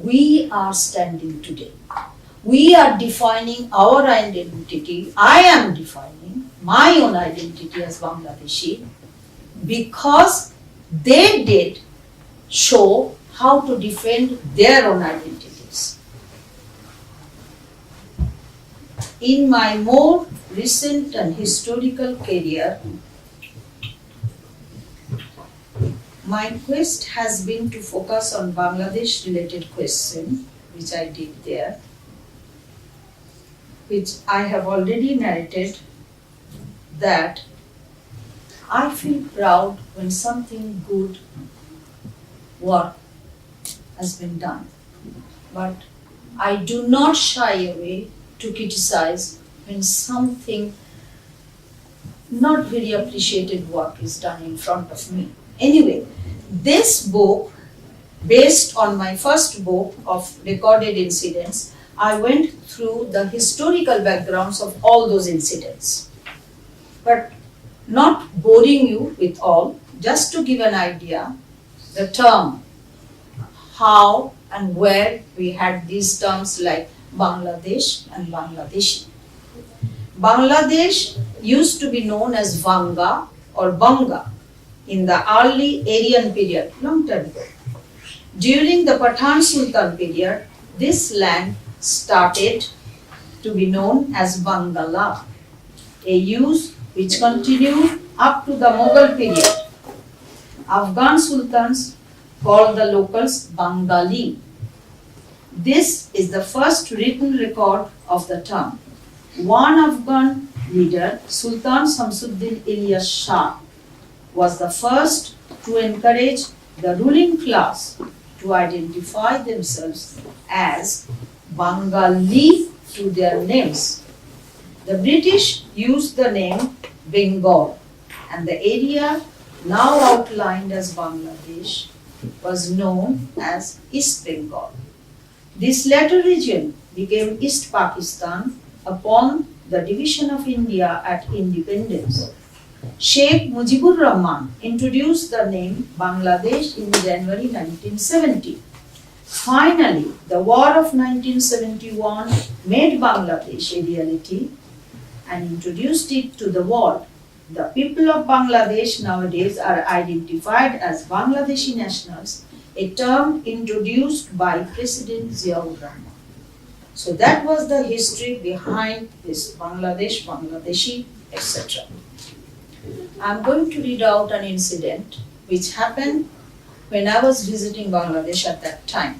we are standing today. We are defining our identity. I am defining my own identity as Bangladeshi because they did show how to defend their own identities. In my more recent and historical career, my quest has been to focus on Bangladesh related questions, which I did there, which I have already narrated, that I feel proud when something good work has been done. But I do not shy away to criticize when something not very appreciated work is done in front of me. Anyway, this book, based on my first book of recorded incidents, I went through the historical backgrounds of all those incidents. But not boring you with all, just to give an idea, the term, how and where we had these terms like Bangladesh and Bangladeshi. Bangladesh used to be known as Vanga or Banga in the early Aryan period, long time ago. During the Pathan Sultan period, this land started to be known as Bangala, a use which continued up to the Mughal period. Afghan sultans called the locals Bengali. This is the first written record of the term. One Afghan leader, Sultan Shamsuddin Ilyas Shah, was the first to encourage the ruling class to identify themselves as Bengali through their names. The British used the name Bengal, and the area now outlined as Bangladesh was known as East Bengal. This latter region became East Pakistan upon the division of India at independence. Sheikh Mujibur Rahman introduced the name Bangladesh in January 1970. Finally, the War of 1971 made Bangladesh a reality and introduced it to the world. The people of Bangladesh nowadays are identified as Bangladeshi nationals, a term introduced by President Ziaur Rahman. So that was the history behind this Bangladesh, Bangladeshi, etc. I am going to read out an incident which happened when I was visiting Bangladesh at that time.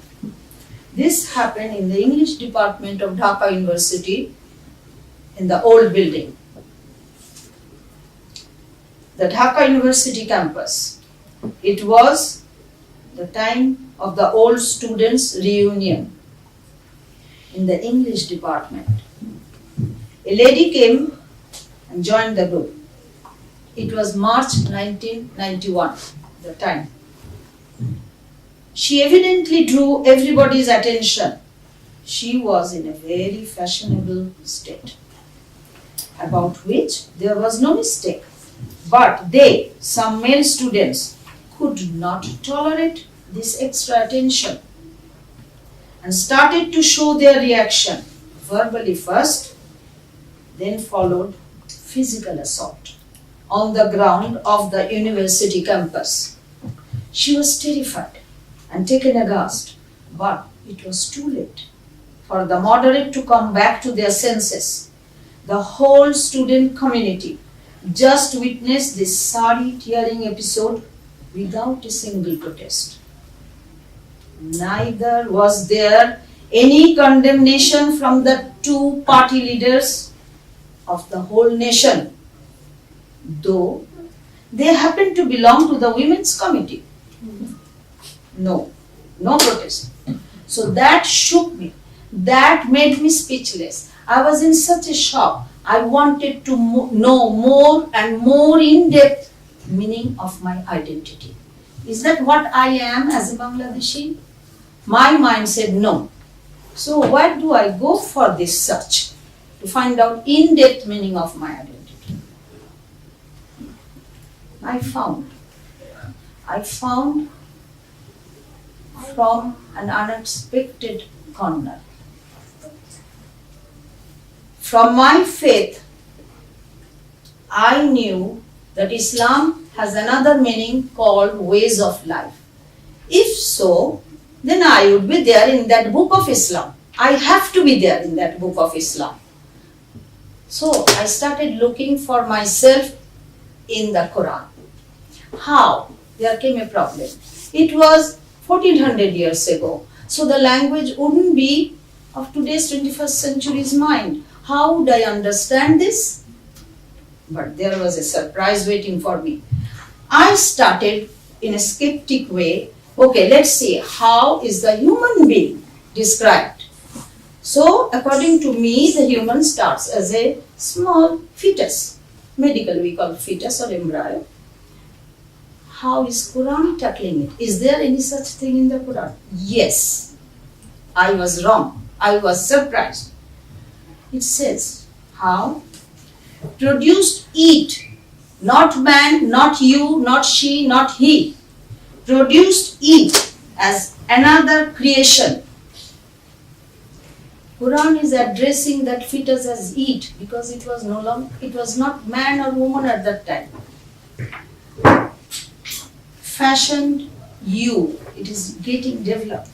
This happened in the English department of Dhaka University in the old building. The Dhaka University campus. It was the time of the old students' reunion in the English department. A lady came and joined the group. It was March 1991, the time. She evidently drew everybody's attention. She was in a very fashionable state, about which there was no mistake. But they, some male students, could not tolerate this extra attention and started to show their reaction, verbally first, then followed physical assault on the ground of the university campus. She was terrified and taken aghast, but it was too late for the moderate to come back to their senses. The whole student community just witnessed this sari tearing episode without a single protest. Neither was there any condemnation from the two party leaders of the whole nation, though they happened to belong to the women's committee. No protest. So that shook me. That made me speechless. I was in such a shock. I wanted to know more and more in-depth meaning of my identity. Is that what I am as a Bangladeshi? My mind said no. So where do I go for this search to find out in-depth meaning of my identity? I found from an unexpected corner. From my faith, I knew that Islam has another meaning called ways of life. If so, then I would be there in that book of Islam. I have to be there in that book of Islam. So I started looking for myself in the Quran. How? There came a problem. It was 1400 years ago. So the language wouldn't be of today's 21st century's mind. How would I understand this? But there was a surprise waiting for me. I started in a skeptic way. Okay, let's see, how is the human being described? So, according to me, the human starts as a small fetus. Medical we call fetus or embryo. How is Quran tackling it? Is there any such thing in the Quran? Yes. I was wrong. I was surprised. It says, how? Produced eat. Not man, not you, not she, not he. Produced eat as another creation. Quran is addressing that fetus as it because it was no longer, it was not man or woman at that time. Fashioned you, it is getting developed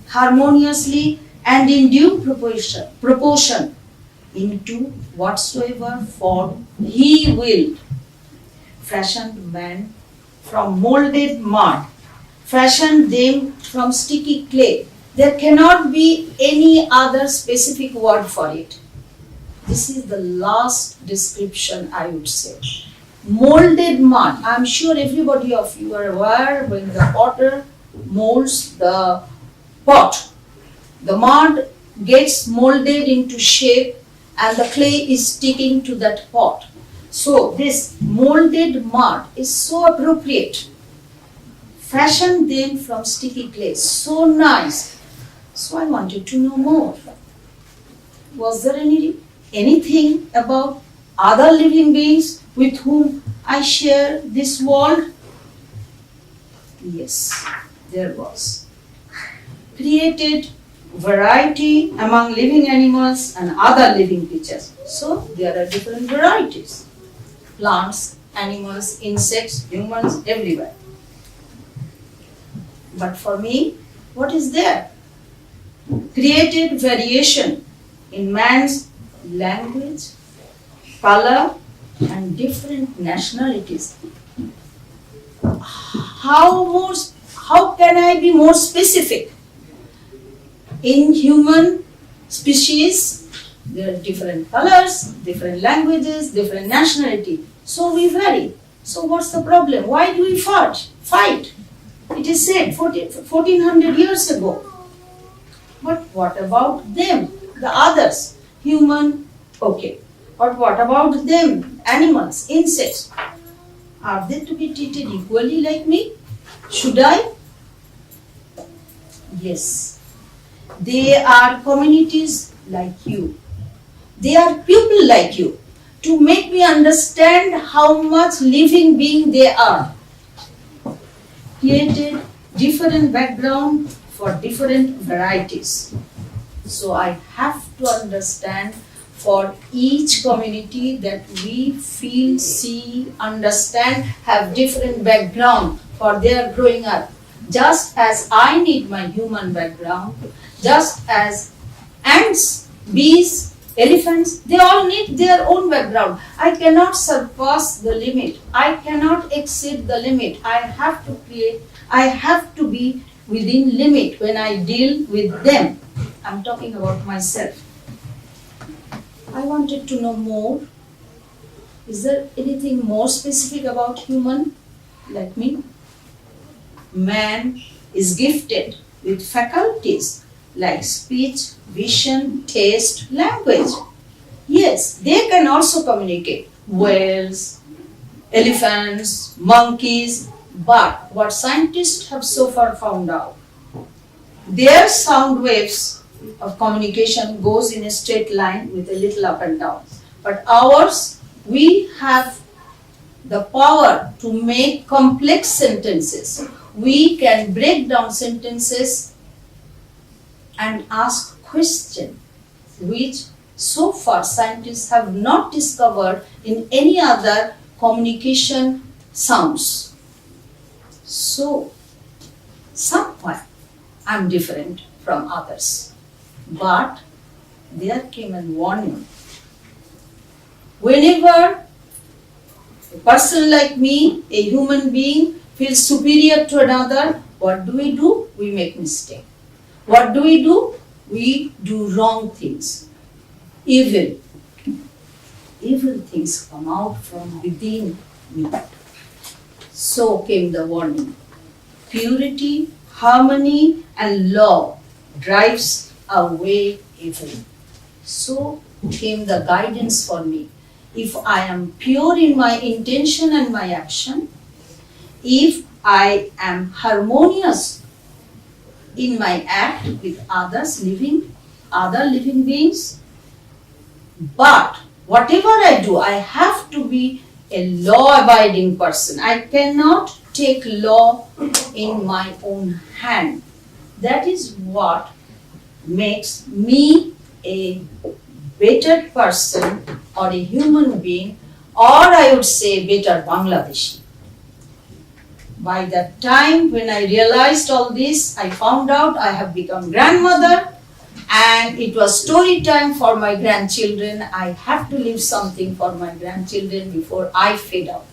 harmoniously and in due proportion into whatsoever form he willed. Fashioned man from molded mud, fashioned them from sticky clay. There cannot be any other specific word for it. This is the last description I would say. Molded mud. I am sure everybody of you are aware when the potter molds the pot. The mud gets molded into shape and the clay is sticking to that pot. So this molded mud is so appropriate. Fashion them from sticky clay. So nice. So I wanted to know more. Was there anything about other living beings with whom I share this world? Yes, there was. Created variety among living animals and other living creatures. So there are different varieties. Plants, animals, insects, humans, everywhere. But for me, what is there? Created variation in man's language, color, and different nationalities. How can I be more specific? In human species, there are different colors, different languages, different nationality. So we vary. So what's the problem? Why do we fight? It is said 1400 years ago. But what about them, the others? Human, okay. But what about them, animals, insects? Are they to be treated equally like me? Should I? Yes. They are communities like you. They are people like you. To make me understand how much living being they are. Created different background for different varieties. So I have to understand for each community that we feel, see, understand, have different background for their growing up. Just as I need my human background, just as ants, bees, elephants, they all need their own background. I cannot surpass the limit. I cannot exceed the limit. I have to be within limit when I deal with them. I'm talking about myself. I wanted to know more. Is there anything more specific about human like me? Man is gifted with faculties like speech, vision, taste, language. Yes, they can also communicate. Whales, elephants, monkeys. But what scientists have so far found out, their sound waves of communication goes in a straight line with a little up and down. But ours, we have the power to make complex sentences. We can break down sentences and ask questions, which so far scientists have not discovered in any other communication sounds. So, somewhat I'm different from others. But there came a warning. Whenever a person like me, a human being, feels superior to another, what do? We make mistake. What do? We do wrong things. Evil things come out from within me. So came the warning. Purity, harmony, and law drives away evil. So came the guidance for me. If I am pure in my intention and my action, if I am harmonious in my act with other living beings, but whatever I do, I have to be a law-abiding person. I cannot take law in my own hand. That is what makes me a better person or a human being, or I would say better Bangladeshi. By the time when I realized all this, I found out I have become grandmother, and it was story time for my grandchildren. I have to leave something for my grandchildren before I fade out.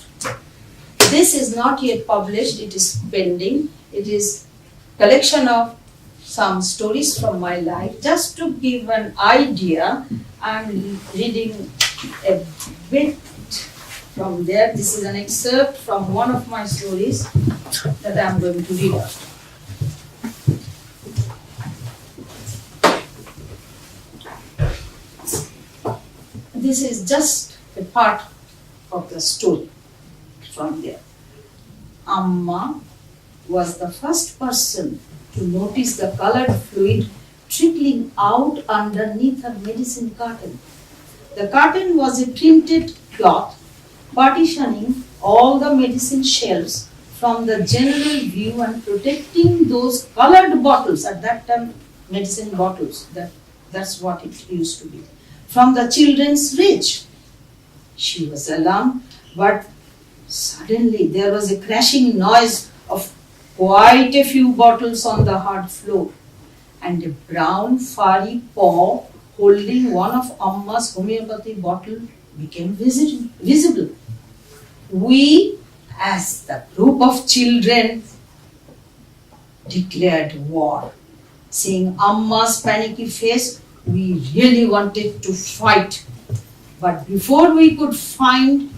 This is not yet published, it is pending. It is collection of some stories from my life. Just to give an idea, I'm reading a bit from there. This is an excerpt from one of my stories that I'm going to read out. This is just a part of the story from there. Amma was the first person to notice the colored fluid trickling out underneath her medicine carton. The carton was a printed cloth partitioning all the medicine shelves from the general view and protecting those colored bottles, at that time medicine bottles, that's what it used to be, from the children's reach. She was alarmed, but suddenly there was a crashing noise of quite a few bottles on the hard floor, and a brown furry paw holding one of Amma's homeopathy bottle became visible. We, as the group of children, declared war. Seeing Amma's panicky face, we really wanted to fight. But before we could find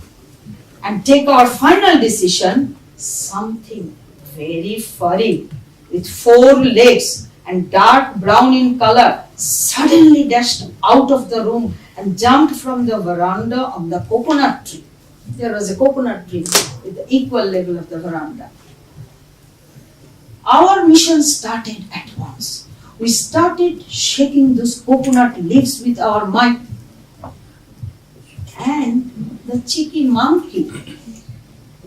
and take our final decision, something very furry with 4 legs and dark brown in color suddenly dashed out of the room and jumped from the veranda on the coconut tree. There was a coconut tree with the equal level of the veranda. Our mission started at once. We started shaking those coconut leaves with our might. And the cheeky monkey,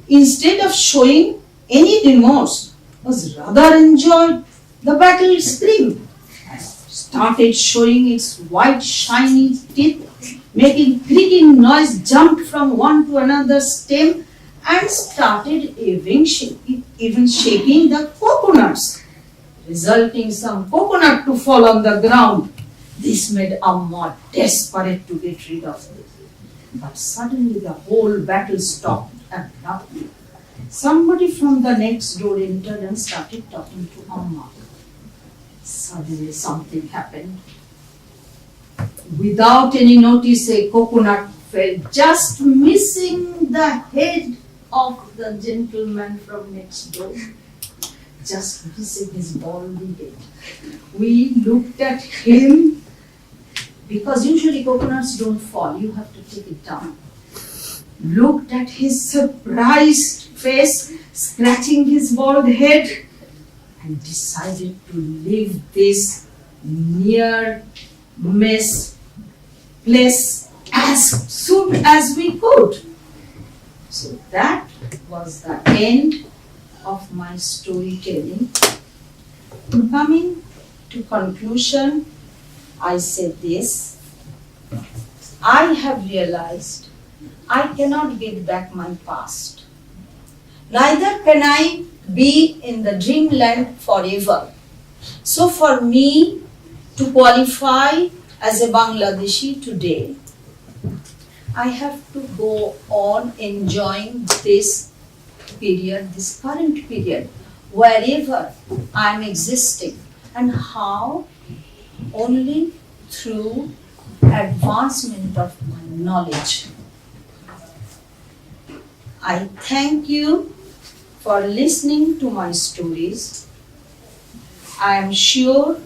instead of showing any remorse, was rather enjoyed the battle scream. Started showing its white shiny teeth, making creaking noise, jumped from one to another stem, and started even shaking the coconuts, resulting some coconut to fall on the ground. This made Amma desperate to get rid of it. But suddenly the whole battle stopped abruptly. Somebody from the next door entered and started talking to Amma. Suddenly something happened. Without any notice, a coconut fell, just missing the head of the gentleman from next door. Just missing his baldy head. We looked at him, because usually coconuts don't fall, you have to take it down. Looked at his surprised face, scratching his bald head, and decided to leave this near mess place as soon as we could. So that was the end of my storytelling. Coming to conclusion, I said this: I have realized I cannot get back my past. Neither can I be in the dreamland forever. So for me to qualify as a Bangladeshi today, I have to go on enjoying this period, this current period, wherever I am existing. And how? Only through advancement of my knowledge. I thank you for listening to my stories. I am sure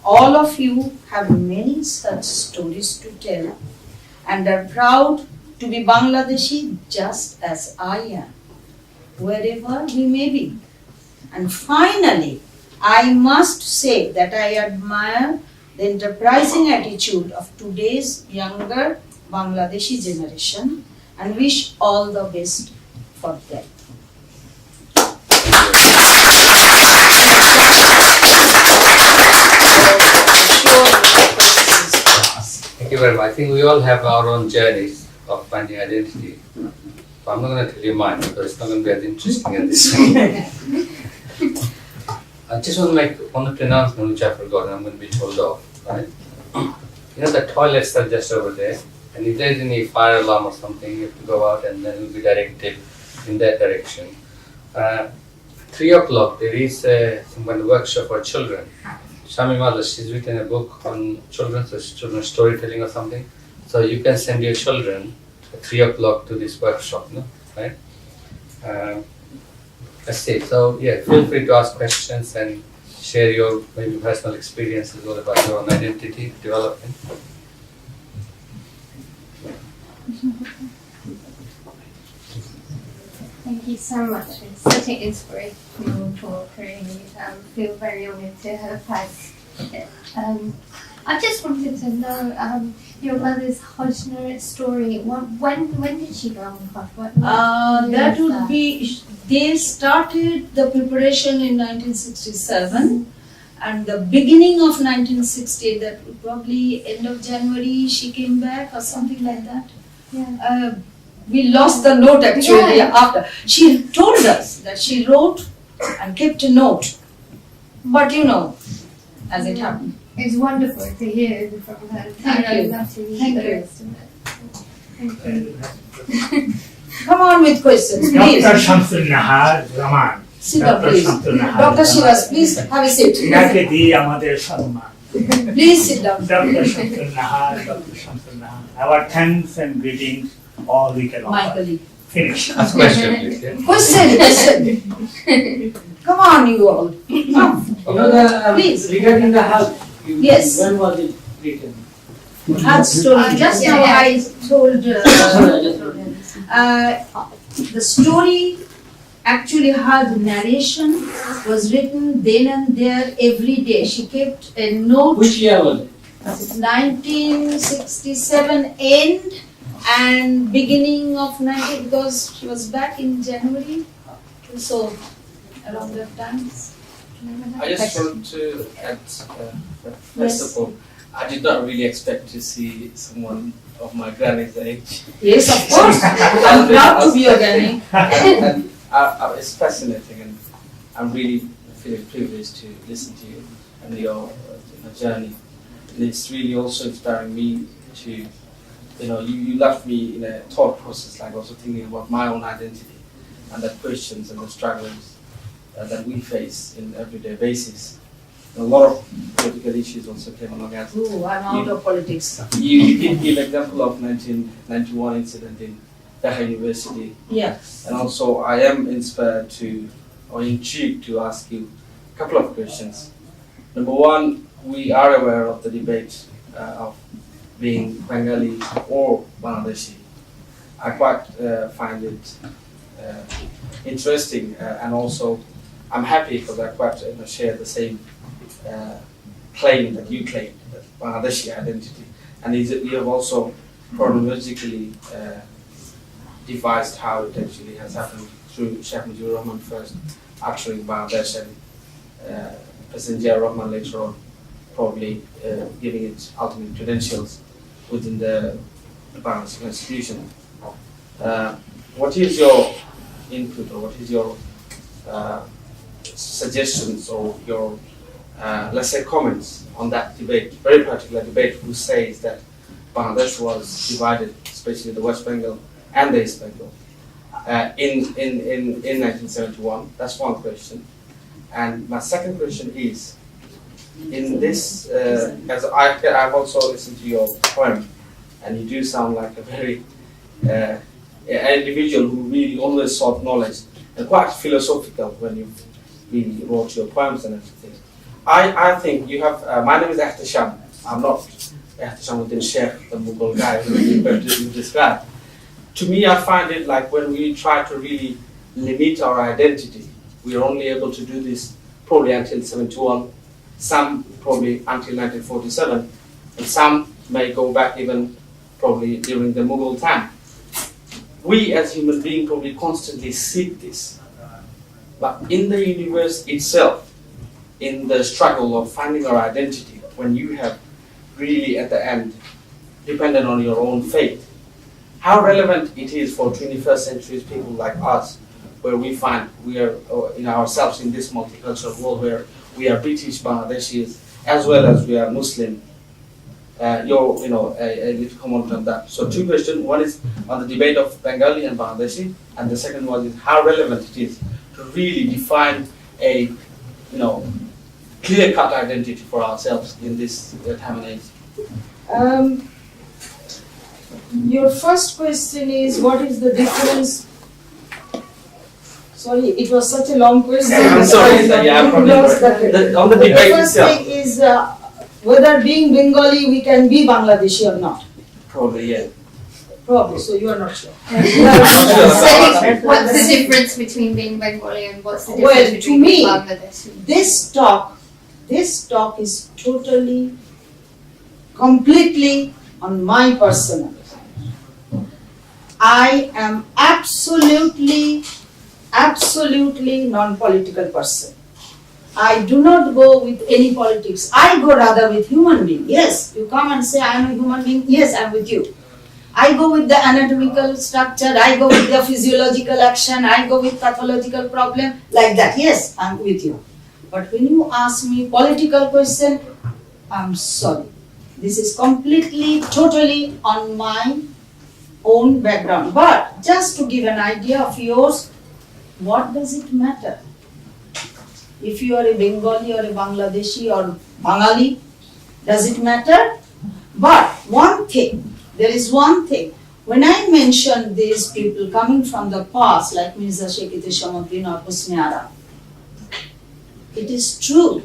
all of you have many such stories to tell and are proud to be Bangladeshi just as I am, wherever we may be. And finally, I must say that I admire the enterprising attitude of today's younger Bangladeshi generation and wish all the best for them. you very much. I think we all have our own journeys of finding identity. So I'm not going to tell you mine because it's not going to be as interesting as this one. I just want to make one of the announcements which I forgot and I'm going to be told off. Right? You know, the toilets are just over there, and if there's any fire alarm or something, you have to go out and then you'll be directed in that direction. 3 o'clock, there is some kind of workshop for children. Shamimala, she's written a book on children's storytelling or something. So you can send your children at 3 o'clock to this workshop, no? Right? That's it. So yeah, feel free to ask questions and share your maybe personal experiences all about your own identity development. Thank you so much. It's such an inspirational talk, really. I feel very honoured to have had it. I just wanted to know your mother's Hajj story. When did she go on Hajj? That would be, they started the preparation in 1967, and the beginning of 1960, that would probably end of January, she came back or something like that. Yeah. We lost the note actually after. She told us that she wrote and kept a note, but you know, as it happened. It's wonderful to hear from her. Thank you. Love to read Thank the you. rest of it. Thank you. Come on with questions, please. Dr. Shamsuddin Zaman. Sit down, Dr. please. Shamsuddin Dr. Shiraz, please have a seat. ইনাকে দিয়ে আমাদের সম্মান Please sit down. Dr. Shamsuddin our thanks and greetings all we can My offer. colleague. Finish. Ask question, please. Yeah? Question. Come on, you all. Come. You know the Please. regarding the Hajj. Yes. When was it written? Hajj story. Just now I told the story. Actually, her narration was written then and there every day. She kept a note. Which year was it? 1967 end and beginning of 90, because she was back in January. So around that time. I just want to add, first of all, I did not really expect to see someone of my granny's age. Yes, of course. I'm proud to be your granny. And it's fascinating, and I'm really feeling privileged to listen to you and your journey. And it's really also inspiring me to, you left me in a thought process, like also thinking about my own identity and the questions and the struggles that we face in everyday basis. And a lot of political issues also came along as Oh, I'm out of politics. you did give example of 1991 incident in Dhaka University. Yes. And also I am inspired to, or intrigued to ask you a couple of questions. Number one, we are aware of the debate of being Bengali or Bangladeshi. I quite find it interesting, and also I'm happy because I quite share the same claim that you claim, that Bangladeshi identity. And you have also chronologically devised how it actually has happened through Shaikh Rahman first uttering Bangladesh and President Zia Rahman later on probably giving it ultimate credentials within the Bangladesh constitution. What is your input, or what is your suggestions or your let's say comments on that debate, very particular debate, who says that Bangladesh was divided, especially the West Bengal and the East Bengal, in 1971? That's one question. And my second question is, in this, as I've also listened to your poem, and you do sound like a very an individual who really always sought knowledge and quite philosophical when you really wrote your poems and everything. I think you have, my name is Ekusher. I'm not Itesamuddin Shaikh, the Mughal guy who you described. To me, I find it like when we try to really limit our identity, we are only able to do this probably until 71, some probably until 1947, and some may go back even probably during the Mughal time. We as human beings probably constantly seek this. But in the universe itself, in the struggle of finding our identity, when you have really at the end dependent on your own faith. How relevant it is for 21st century people like us, where we find we are in ourselves in this multicultural world where we are British Bangladeshis as well as we are Muslim. A little comment on that. So two questions. One is on the debate of Bengali and Bangladeshi, and the second one is how relevant it is to really define a clear-cut identity for ourselves in this time and age. Your first question is what is the difference? Sorry, it was such a long question. I'm sorry, on the debate The first itself. thing is whether being Bengali we can be Bangladeshi or not. Probably, yeah. Probably, so you are not sure. Second, what's the difference between being Bengali and what's the difference Well, to between me, being Bangladeshi? This talk is totally, completely on my personal. I am absolutely non-political person. I do not go with any politics. I go rather with human being. Yes, you come and say I am a human being. Yes, I am with you. I go with the anatomical structure. I go with the physiological action. I go with pathological problem like that. Yes, I am with you. But when you ask me political question, I am sorry. This is completely, totally on my own background. But just to give an idea of yours, what does it matter? If you are a Bengali or a Bangladeshi or Bengali, does it matter? But one thing, there is one thing. When I mention these people coming from the past, like Mirza, Shaikh, Itesamuddin or Hosni Ara, it is true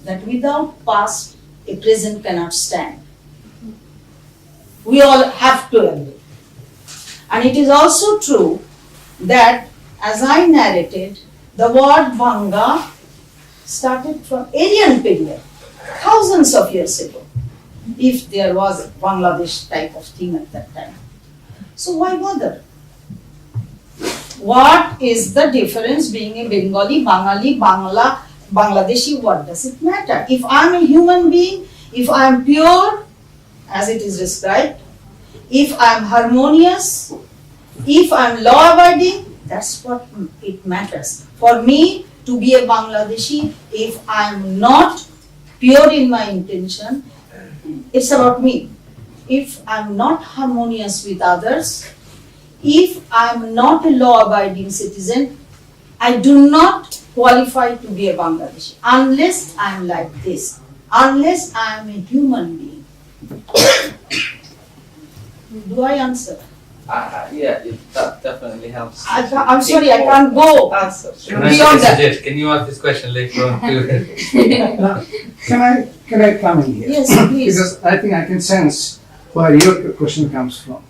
that without past, a present cannot stand. We all have to agree. And it is also true that, as I narrated, the word Banga started from Aryan period, thousands of years ago, if there was a Bangladesh type of thing at that time. So why bother? What is the difference being a Bengali, Bengali, Bangladeshi? What does it matter? If I am a human being, if I am pure, as it is described, if I am harmonious, if I am law-abiding, that's what it matters. For me to be a Bangladeshi, if I am not pure in my intention, it's about me. If I am not harmonious with others, if I am not a law-abiding citizen, I do not qualify to be a Bangladeshi unless I am like this, unless I am a human being. Do I answer? That definitely helps. I'm sorry, I can't go beyond that. Can you ask this question later on too? Can I come in here? Yes, please. Because I think I can sense where your question comes from.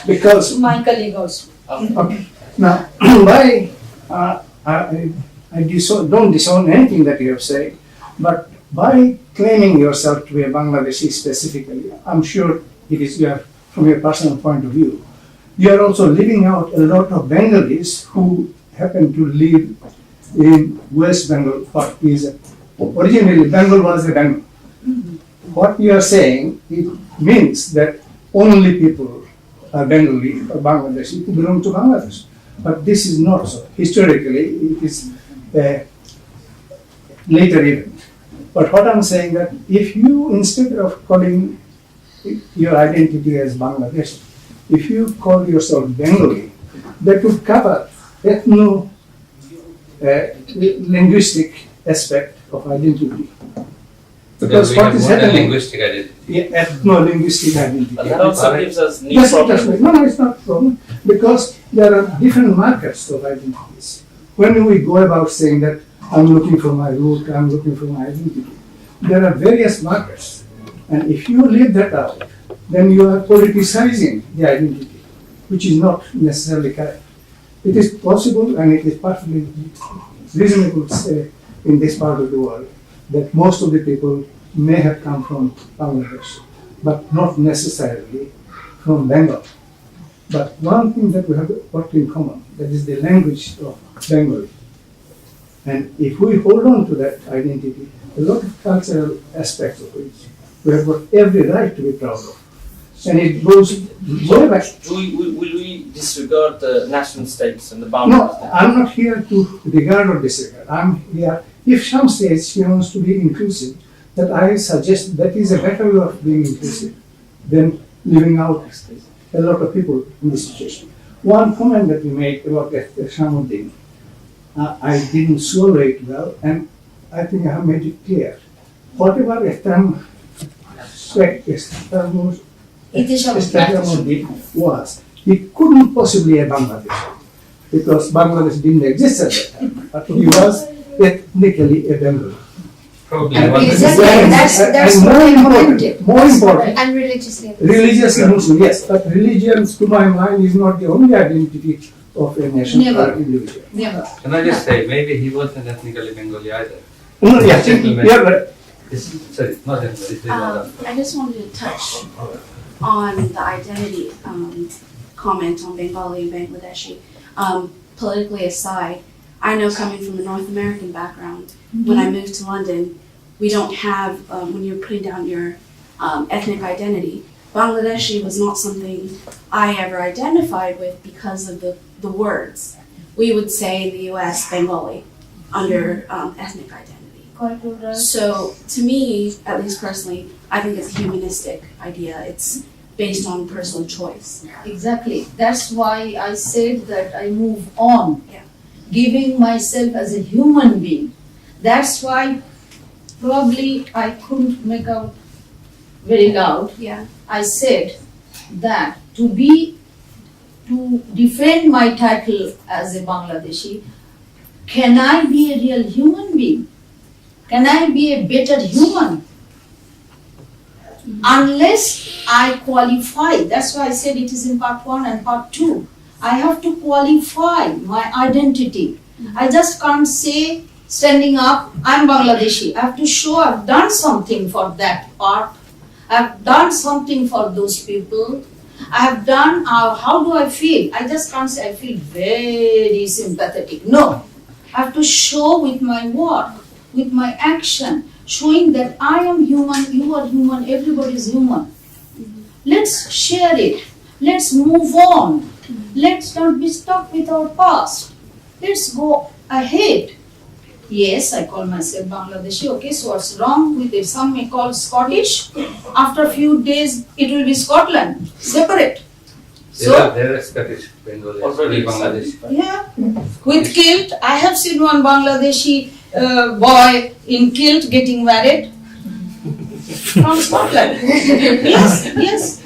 Because My colleague also. okay, now I don't disown anything that you have said, but by claiming yourself to be a Bangladeshi specifically, I'm sure it is from your personal point of view. You are also leaving out a lot of Bengalis who happen to live in West Bengal, what is originally Bengal was a Bengal. What you are saying, it means that only people are Bengali or Bangladeshi who belong to Bangladesh. But this is not so. Historically, it is a later event. But what I'm saying that if you, instead of calling your identity as Bangladeshi, if you call yourself Bengali, that would cover linguistic aspect of identity. Because we what have is more than happening? linguistic identity. Ethno-linguistic identity. But that also gives us new That's problems. right. No, it's not a problem. Because there are different markers of identities. When we go about saying that I'm looking for my root, I'm looking for my identity, there are various markers. And if you leave that out, then you are politicizing the identity, which is not necessarily correct. It is possible and it is perfectly reasonable to say in this part of the world that most of the people may have come from Bangladesh, but not necessarily from Bengal. But one thing that we have got in common, that is the language of Bengali. And if we hold on to that identity, a lot of cultural aspects of which we have got every right to be proud of, And it goes way back. Will we disregard the national states and the No, boundaries? I'm not here to regard or disregard. I'm here, if some states he wants to be inclusive, that I suggest that is a better way of being inclusive than leaving out a lot of people in this situation. One comment that we made about Itesamuddin, I didn't swallow it well, and I think I have made it clear. Whatever Itesamuddin was, he couldn't possibly a Bangladeshi, because Bangladesh didn't exist at that time, but he was ethnically a Bengali. Probably And one Exactly, that's and what I more important, And religiously. religious Muslim, yes, but religion, to my mind, is not the only identity of a nation Never. or individual. Never. Can I just say, maybe he wasn't ethnically Bengali either. No, yeah, Gentleman. you're right. Sorry, not ethnically. I just wanted to touch on the identity comment on Bengali and Bangladeshi. Politically aside, I know coming from a North American background, when I moved to London, we don't have, when you're putting down your ethnic identity, Bangladeshi was not something I ever identified with because of the words. We would say in the U.S. Bengali under ethnic identity. So to me, at least personally, I think it's a humanistic idea. It's based on personal choice. Exactly. That's why I said that I move on, Yeah. giving myself as a human being. That's why probably I couldn't make out very loud. Yeah. I said that to defend my title as a Bangladeshi, can I be a real human being? Can I be a better human? Unless I qualify, that's why I said it is in part 1 and part 2. I have to qualify my identity. I just can't say, standing up, I'm Bangladeshi. I have to show I've done something for that part. I've done something for those people. I have done, how do I feel? I just can't say I feel very sympathetic. No, I have to show with my work, with my action, showing that I am human, you are human, everybody is human. Let's share it. Let's move on. Let's not be stuck with our past. Let's go ahead. Yes, I call myself Bangladeshi. Okay, so what's wrong with it? Some may call Scottish. After a few days, it will be Scotland. Separate. There are Scottish Bengali, Already Bangladesh. Yeah, with kilt. I have seen one Bangladeshi boy in kilt getting married from Scotland. Yes.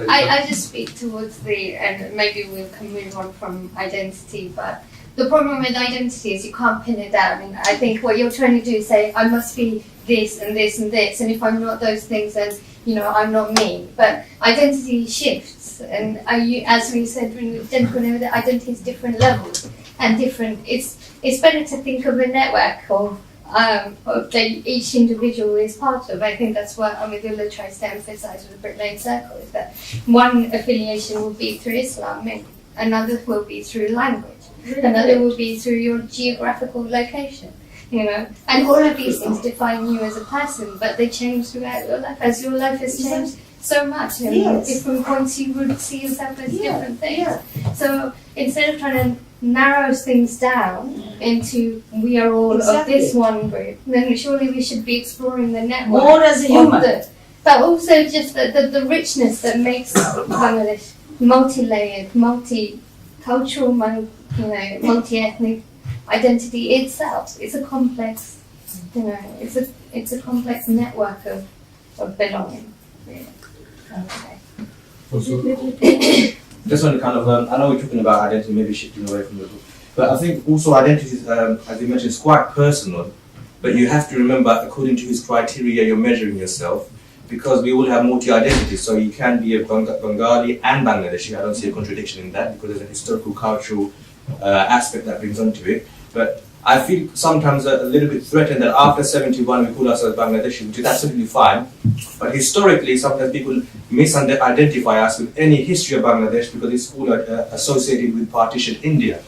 I just speak towards and maybe we can move on from identity, but the problem with identity is you can't pin it down. And I think what you're trying to do is say, I must be this and this and this, and if I'm not those things, then I'm not me. But identity shifts, and as we said, the identity is different levels and different. It's better to think of a network of that each individual is part of. I think that's what Amidullah tries to emphasise with the Brick Lane Circle, is that one affiliation will be through Islam, and another will be through language, another will be through your geographical location, and all of these things define you as a person, but they change throughout your life, as your life has changed so much, and Yes. different points you would see yourself as different things. Yeah. So instead of trying to narrow things down into we are all of Exactly. this one group, then surely we should be exploring the network. More as a of human. but also just the richness that makes Bangladesh multi-layered, multi-cultural, multi-ethnic identity itself. It's a complex, it's a complex network of belonging. Really. Also, just want to kind of, I know we're talking about identity, maybe shifting away from the book, but I think also identity, as you mentioned, is quite personal, but you have to remember, according to his criteria, you're measuring yourself, because we all have multi-identity, so you can be a Bengali and Bangladeshi. I don't see a contradiction in that, because there's a historical, cultural aspect that brings onto it, but I feel sometimes a little bit threatened that after 71 we call ourselves Bangladeshi, which is absolutely fine. But historically, sometimes people misidentify us with any history of Bangladesh because it's all associated with partitioned India.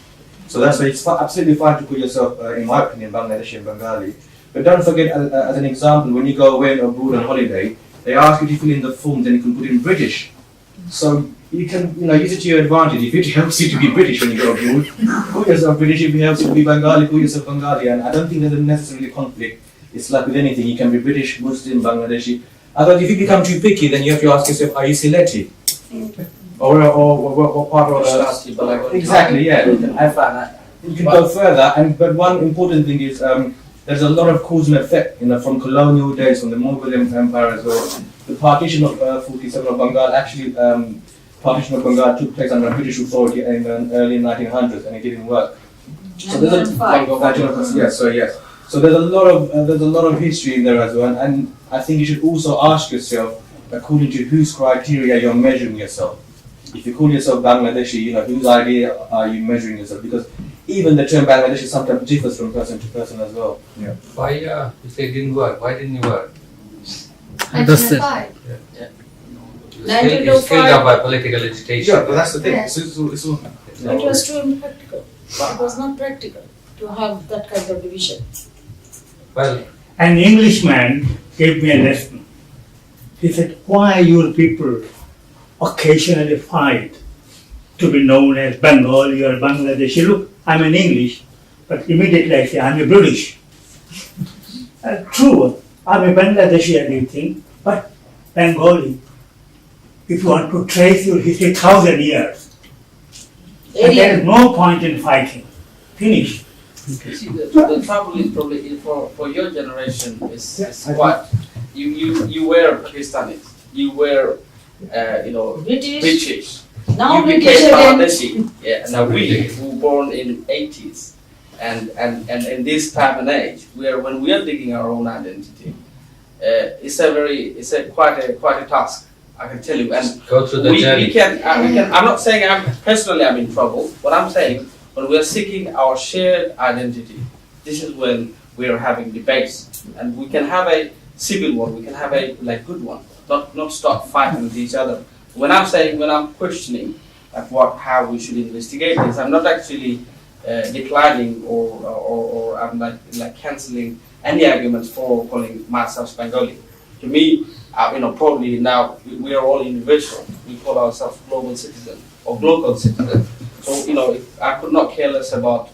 So that's why it's absolutely fine to call yourself, in my opinion, Bangladeshi and Bengali. But don't forget, as an example, when you go away abroad on holiday, they ask you to fill in the forms and you can put in British. So you can, use it to your advantage. If it helps you to be British when you go abroad, call yourself British. If it helps you to be Bengali, call yourself Bengali. And I don't think there's a necessarily conflict. It's like with anything, you can be British, Muslim, Bangladeshi. I thought if you become too picky, then you have to ask yourself, are you Sileti? Or what part of the... Exactly, yeah. You can go further, but one important thing is there's a lot of cause and effect, from colonial days, from the Mughal Empire as well. The partition of 47 of Bengal actually, partition of Bengal took place under British authority in the early 1900s, and it didn't work. So there's So there's a lot of history in there as well, and I think you should also ask yourself, according to whose criteria you're measuring yourself. If you call yourself Bangladeshi, whose idea are you measuring yourself? Because even the term Bangladeshi sometimes differs from person to person as well. Yeah. Why you say it didn't work? Why didn't you work? That's it. It's filled up by political agitation. Yeah, but that's the thing. Yeah. It's all. It was too impractical. It was not practical to have that kind of division. Well, An Englishman gave me a lesson. He said, why your people occasionally fight to be known as Bengali or Bangladeshi? Look, I'm an English, but immediately I say, I'm a British. True, I'm a Bangladeshi and everything, but Bengali, if you want to trace your history 1,000 years, and there is no point in fighting. Finish. See, the trouble is probably for your generation is what you were Pakistanis, you were British. Now you British became again. Bangladeshi. Yeah. Now we were born in 80s, and in this time and age, when we are digging our own identity, it's quite a task. I can tell you, and go through the journey. we can. I'm not saying I'm in trouble. What I'm saying, when we are seeking our shared identity, this is when we are having debates, and we can have a civil one. We can have a good one. Not start fighting with each other. When I'm questioning how we should investigate this, I'm not actually declining or I'm like cancelling any arguments for calling myself Bengali. To me, probably now we are all universal. We call ourselves global citizen or local citizen. So I could not care less about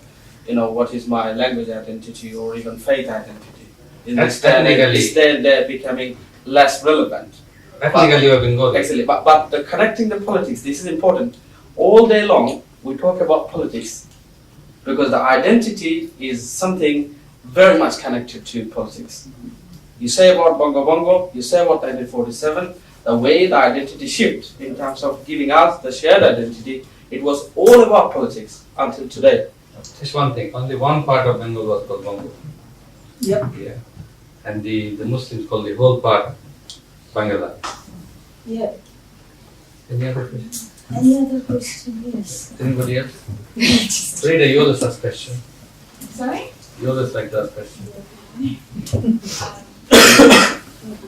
what is my language identity or even faith identity. They're becoming less relevant. Ethnically you have been going. Exactly, but the connecting the politics, this is important. All day long we talk about politics because the identity is something very much connected to politics. You say about Bongo, you say about 1947, the way the identity shifted in terms of giving us the shared identity, it was all about politics until today. Just one thing, only one part of Bengal was called Bongo. Yep. Yeah. And the Muslims call the whole part Bangla. Yeah. Any other question? Any other question? Yes. Anybody else? Rita, you're the first question. Sorry? You're the like that question.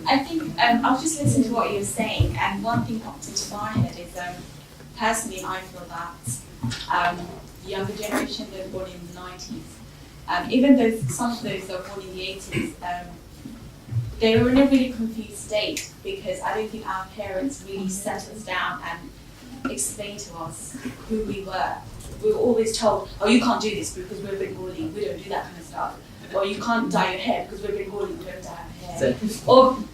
I think I was just listening to what you were saying, and one thing popped into my head is personally I feel that the younger generation, they're born in the 90s, even though some of those are born in the 80s, they were in a really confused state because I don't think our parents really set us down and explained to us who we were. We were always told, oh, you can't do this because we're Bengali, we don't do that kind of stuff. Or you can't dye your hair because we're Bengali, we don't dye our hair.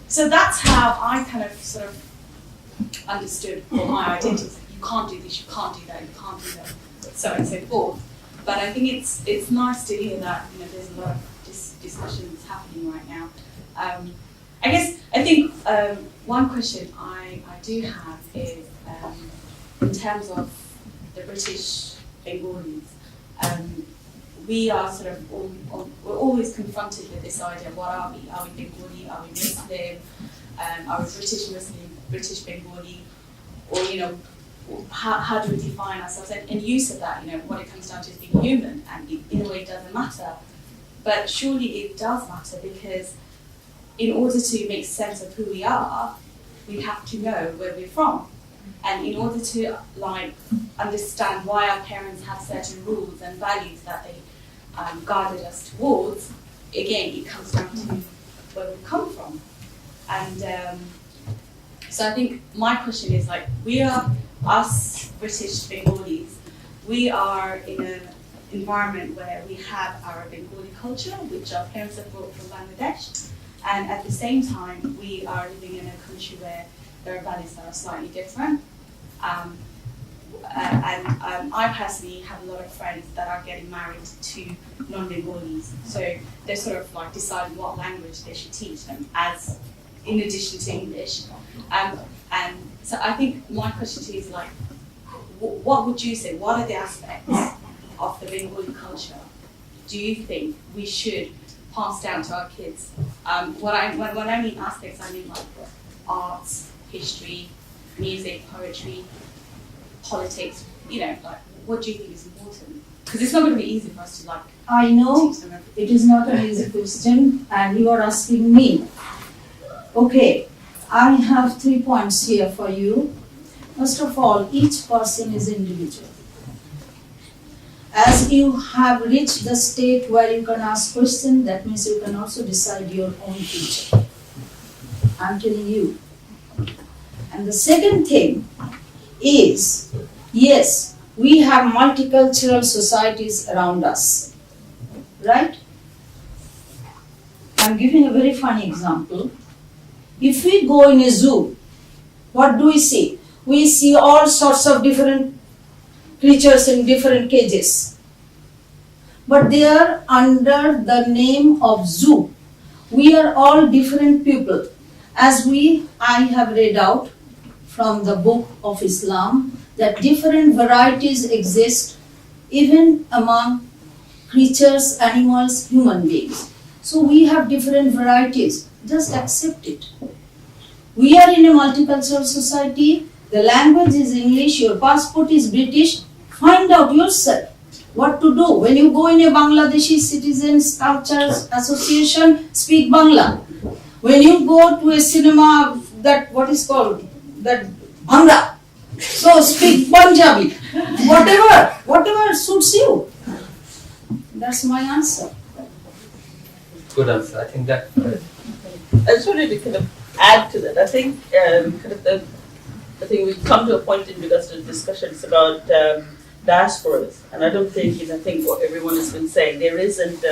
So that's how I kind of sort of understood my identity. You can't do this, you can't do that, you can't do that, so on and so forth. But I think it's nice to hear that there's a lot of discussions happening right now. I think one question I do have is in terms of the British Bengalis. We are sort of we're always confronted with this idea: what are we? Are we Bengali? Are we Muslim? Are we British Muslim? British Bengali? Or how do we define ourselves? And you said that what it comes down to is being human, and in a way it doesn't matter. But surely it does matter because in order to make sense of who we are, we have to know where we're from. And in order to understand why our parents have certain rules and values that they guided us towards, again, it comes down to where we come from. And So I think my question is like, we are, us British Bengalis, we are in an environment where we have our Bengali culture, which our parents have brought from Bangladesh, and at the same time, we are living in a country where their values are slightly different. I personally have a lot of friends that are getting married to non-Bengalis, so they're sort of like deciding what language they should teach them as in addition to English. And so I think my question to you is like, what would you say? What are the aspects of the Bengali culture do you think we should pass down to our kids? When I mean aspects, I mean like arts, history, music, poetry, politics. You know, like what do you think is important? Because it's not going to be easy for us to like. I know teach them everything. it is not an easy question, and you are asking me. Okay, I have 3 points here for you. First of all, each person is individual. As you have reached the state where you can ask questions, that means you can also decide your own future. I'm telling you. And the second thing is, yes, we have multicultural societies around us, right? I'm giving a very funny example. If we go in a zoo, what do we see? We see all sorts of different creatures in different cages. But they are under the name of zoo. We are all different people. As I have read out from the book of Islam, that different varieties exist even among creatures, animals, human beings. So we have different varieties. Just accept it. We are in a multicultural society. The language is English. Your passport is British. Find out yourself what to do. When you go in a Bangladeshi Citizens Cultures Association, speak Bangla. When you go to a cinema, that what is called, that Bhangra, so speak Punjabi. Whatever suits you. That's my answer. Good answer. I think that. I just wanted to kind of add to that. I think I think we've come to a point in regards to discussions about diasporas, and I don't think, I think what everyone has been saying, there isn't,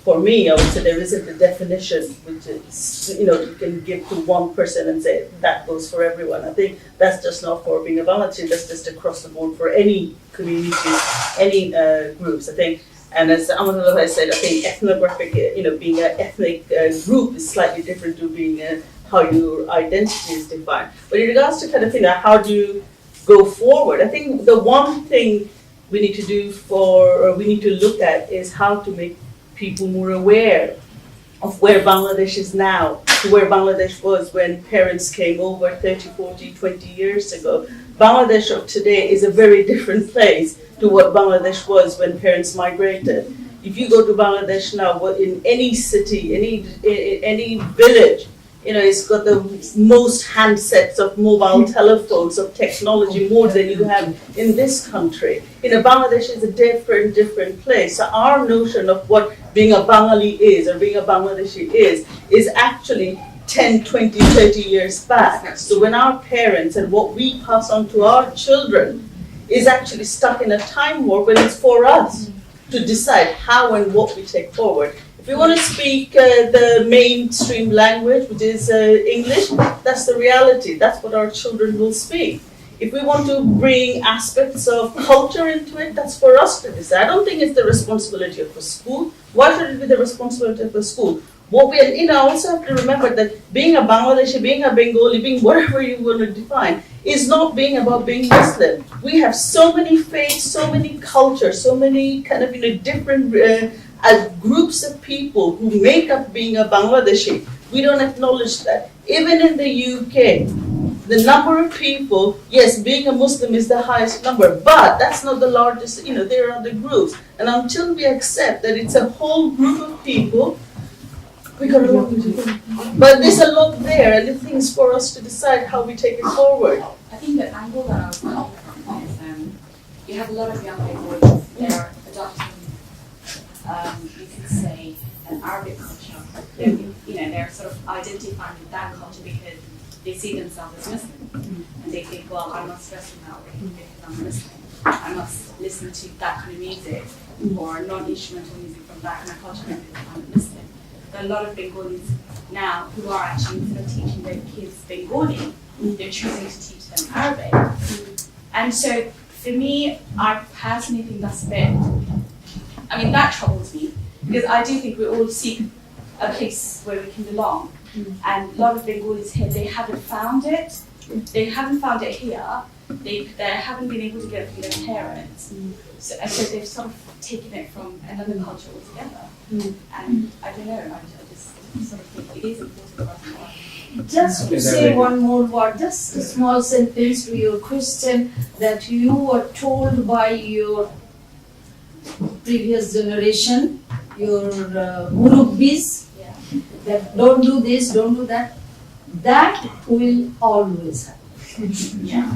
for me, I would say there isn't a definition which is, you can give to one person and say that goes for everyone. I think that's just not for being a Bangladeshi, that's just across the board for any community, any groups. I think, and as Amadullah has said, I think ethnographic, being an ethnic group is slightly different to being how your identity is defined. But in regards to kind of, how do you go forward, I think the one thing we need to do we need to look at is how to make people more aware of where Bangladesh is now to where Bangladesh was when parents came over 30, 40, 20 years ago. Bangladesh of today is a very different place to what Bangladesh was when parents migrated. If you go to Bangladesh now, in any city, any village, it's got the most handsets of mobile telephones, of technology, more than you have in this country. Bangladesh is a different place. So our notion of what being a Bengali is, or being a Bangladeshi is actually 10, 20, 30 years back. So when our parents and what we pass on to our children is actually stuck in a time warp, when it's for us to decide how and what we take forward. If we want to speak the mainstream language, which is English, that's the reality. That's what our children will speak. If we want to bring aspects of culture into it, that's for us to decide. I don't think it's the responsibility of the school. Why should it be the responsibility of the school? What we also have to remember that being a Bangladeshi, being a Bengali, being whatever you want to define, is not being about being Muslim. We have so many faiths, so many cultures, so many kind of different groups of people who make up being a Bangladeshi. We don't acknowledge that. Even in the UK, the number of people, yes, being a Muslim is the highest number, but that's not the largest, there are other groups. And until we accept that it's a whole group of people, we got a lot to do. But there's a lot there, and the thing is for us to decide how we take it forward. I think the angle that I was coming from is you have a lot of young people, they're adopting, you could say, an Arabic culture. They're sort of identifying with that culture because they see themselves as Muslim. And they think, well, I must dress in that way because I'm Muslim. I must listen to that kind of music or non-instrumental music from that kind of culture because I'm a Muslim. There are a lot of Bengalis now who are actually, instead of teaching their kids Bengali, they're choosing to teach them Arabic. And so for me, I personally think that's a bit, I mean, that troubles me because I do think we all seek a place where we can belong. And a lot of Bengalis here, they haven't found it. They haven't found it here. They haven't been able to get it from their parents. So they've sort of taken it from another culture altogether. And I don't know, I just sort of think it is important for us to learn. Just to say one more word, just a small sentence to your question that you were told by your previous generation, your murubbis, that don't do this, don't do that. That will always happen.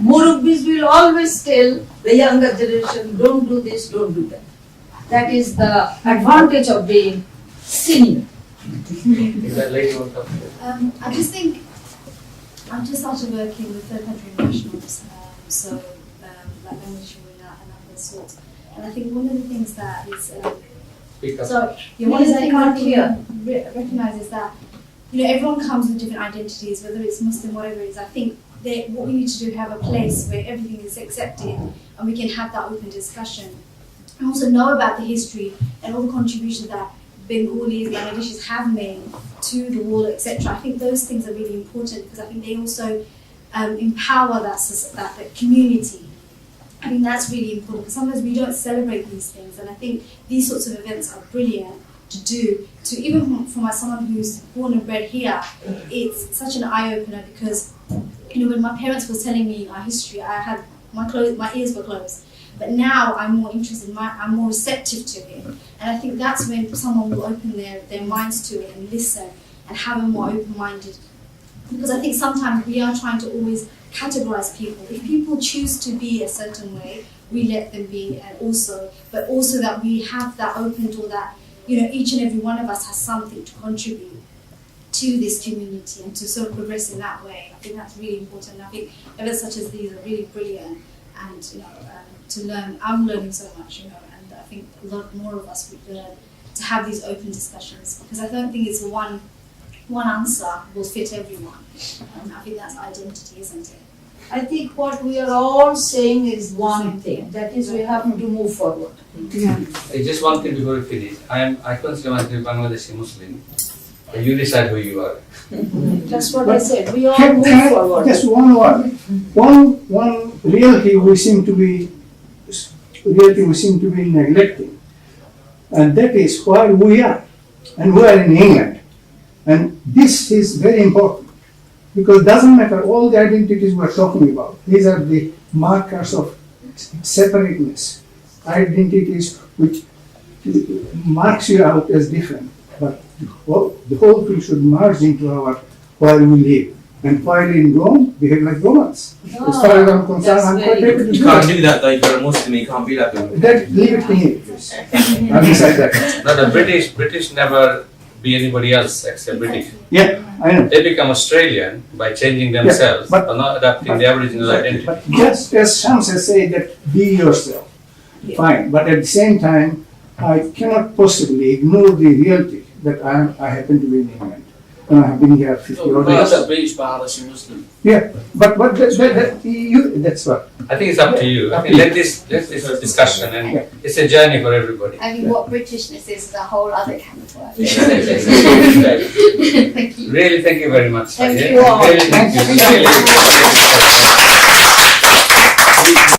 Murubbis will always tell the younger generation, don't do this, don't do that. That is the advantage of being senior. Is that lady on top? I just think I've just started working with third country nationals, like Bangladesh and other sorts. And I think one of the things that is Speak up. one of Yes, the I things can't that we recognise is that everyone comes with different identities, whether it's Muslim, whatever it is. I think what we need to do is have a place where everything is accepted and we can have that open discussion. And also know about the history and all the contributions that Bengalis, Bangladeshis have made to the war, etc. I think those things are really important because I think they also empower that community. I think that's really important because sometimes we don't celebrate these things, and I think these sorts of events are brilliant to do. To even for someone who's born and bred here, it's such an eye opener because when my parents were telling me our history, I had my ears were closed. But now I'm more interested, I'm more receptive to it. And I think that's when someone will open their minds to it and listen and have a more open-minded. Because I think sometimes we are trying to always categorize people. If people choose to be a certain way, we let them be, but also that we have that open door that, each and every one of us has something to contribute to this community and to sort of progress in that way. I think that's really important. And I think events such as these are really brilliant and, to learn. I'm learning so much, and I think a lot more of us would learn to have these open discussions because I don't think it's one answer will fit everyone. I think that's identity, isn't it? I think what we are all saying is one thing, that is we have to move forward. Just one thing before we finish. I consider myself Bangladeshi Muslim. You decide who you are. That's what I said. We all move forward. Just one word. One reality we seem to be neglecting, and that is where we are, and we are in England, and this is very important because it doesn't matter all the identities we are talking about. These are the markers of separateness, identities which marks you out as different, but the whole thing should merge into where we live. And while in Rome, behave like Romans. As far as I'm concerned, I'm quite happy to do You can't do that though, if you're a Muslim, you can't be like them. Leave it to me, please. I'm inside that. No, the British never be anybody else except British. Yeah, I know. They become Australian by changing themselves, but not adapting the Aboriginal identity. But just as Shams has said that be yourself, fine. But at the same time, I cannot possibly ignore the reality that I happen to be in England. And I have been here 50 odd years. Beach Bangladeshi Muslim. Yeah, but that's what. I think it's up to you. I think let this discussion, and it's a journey for everybody. I think what Britishness is a whole other can of work. Thank you. Really, thank you very much. Thank you all. Really, thank you. Really.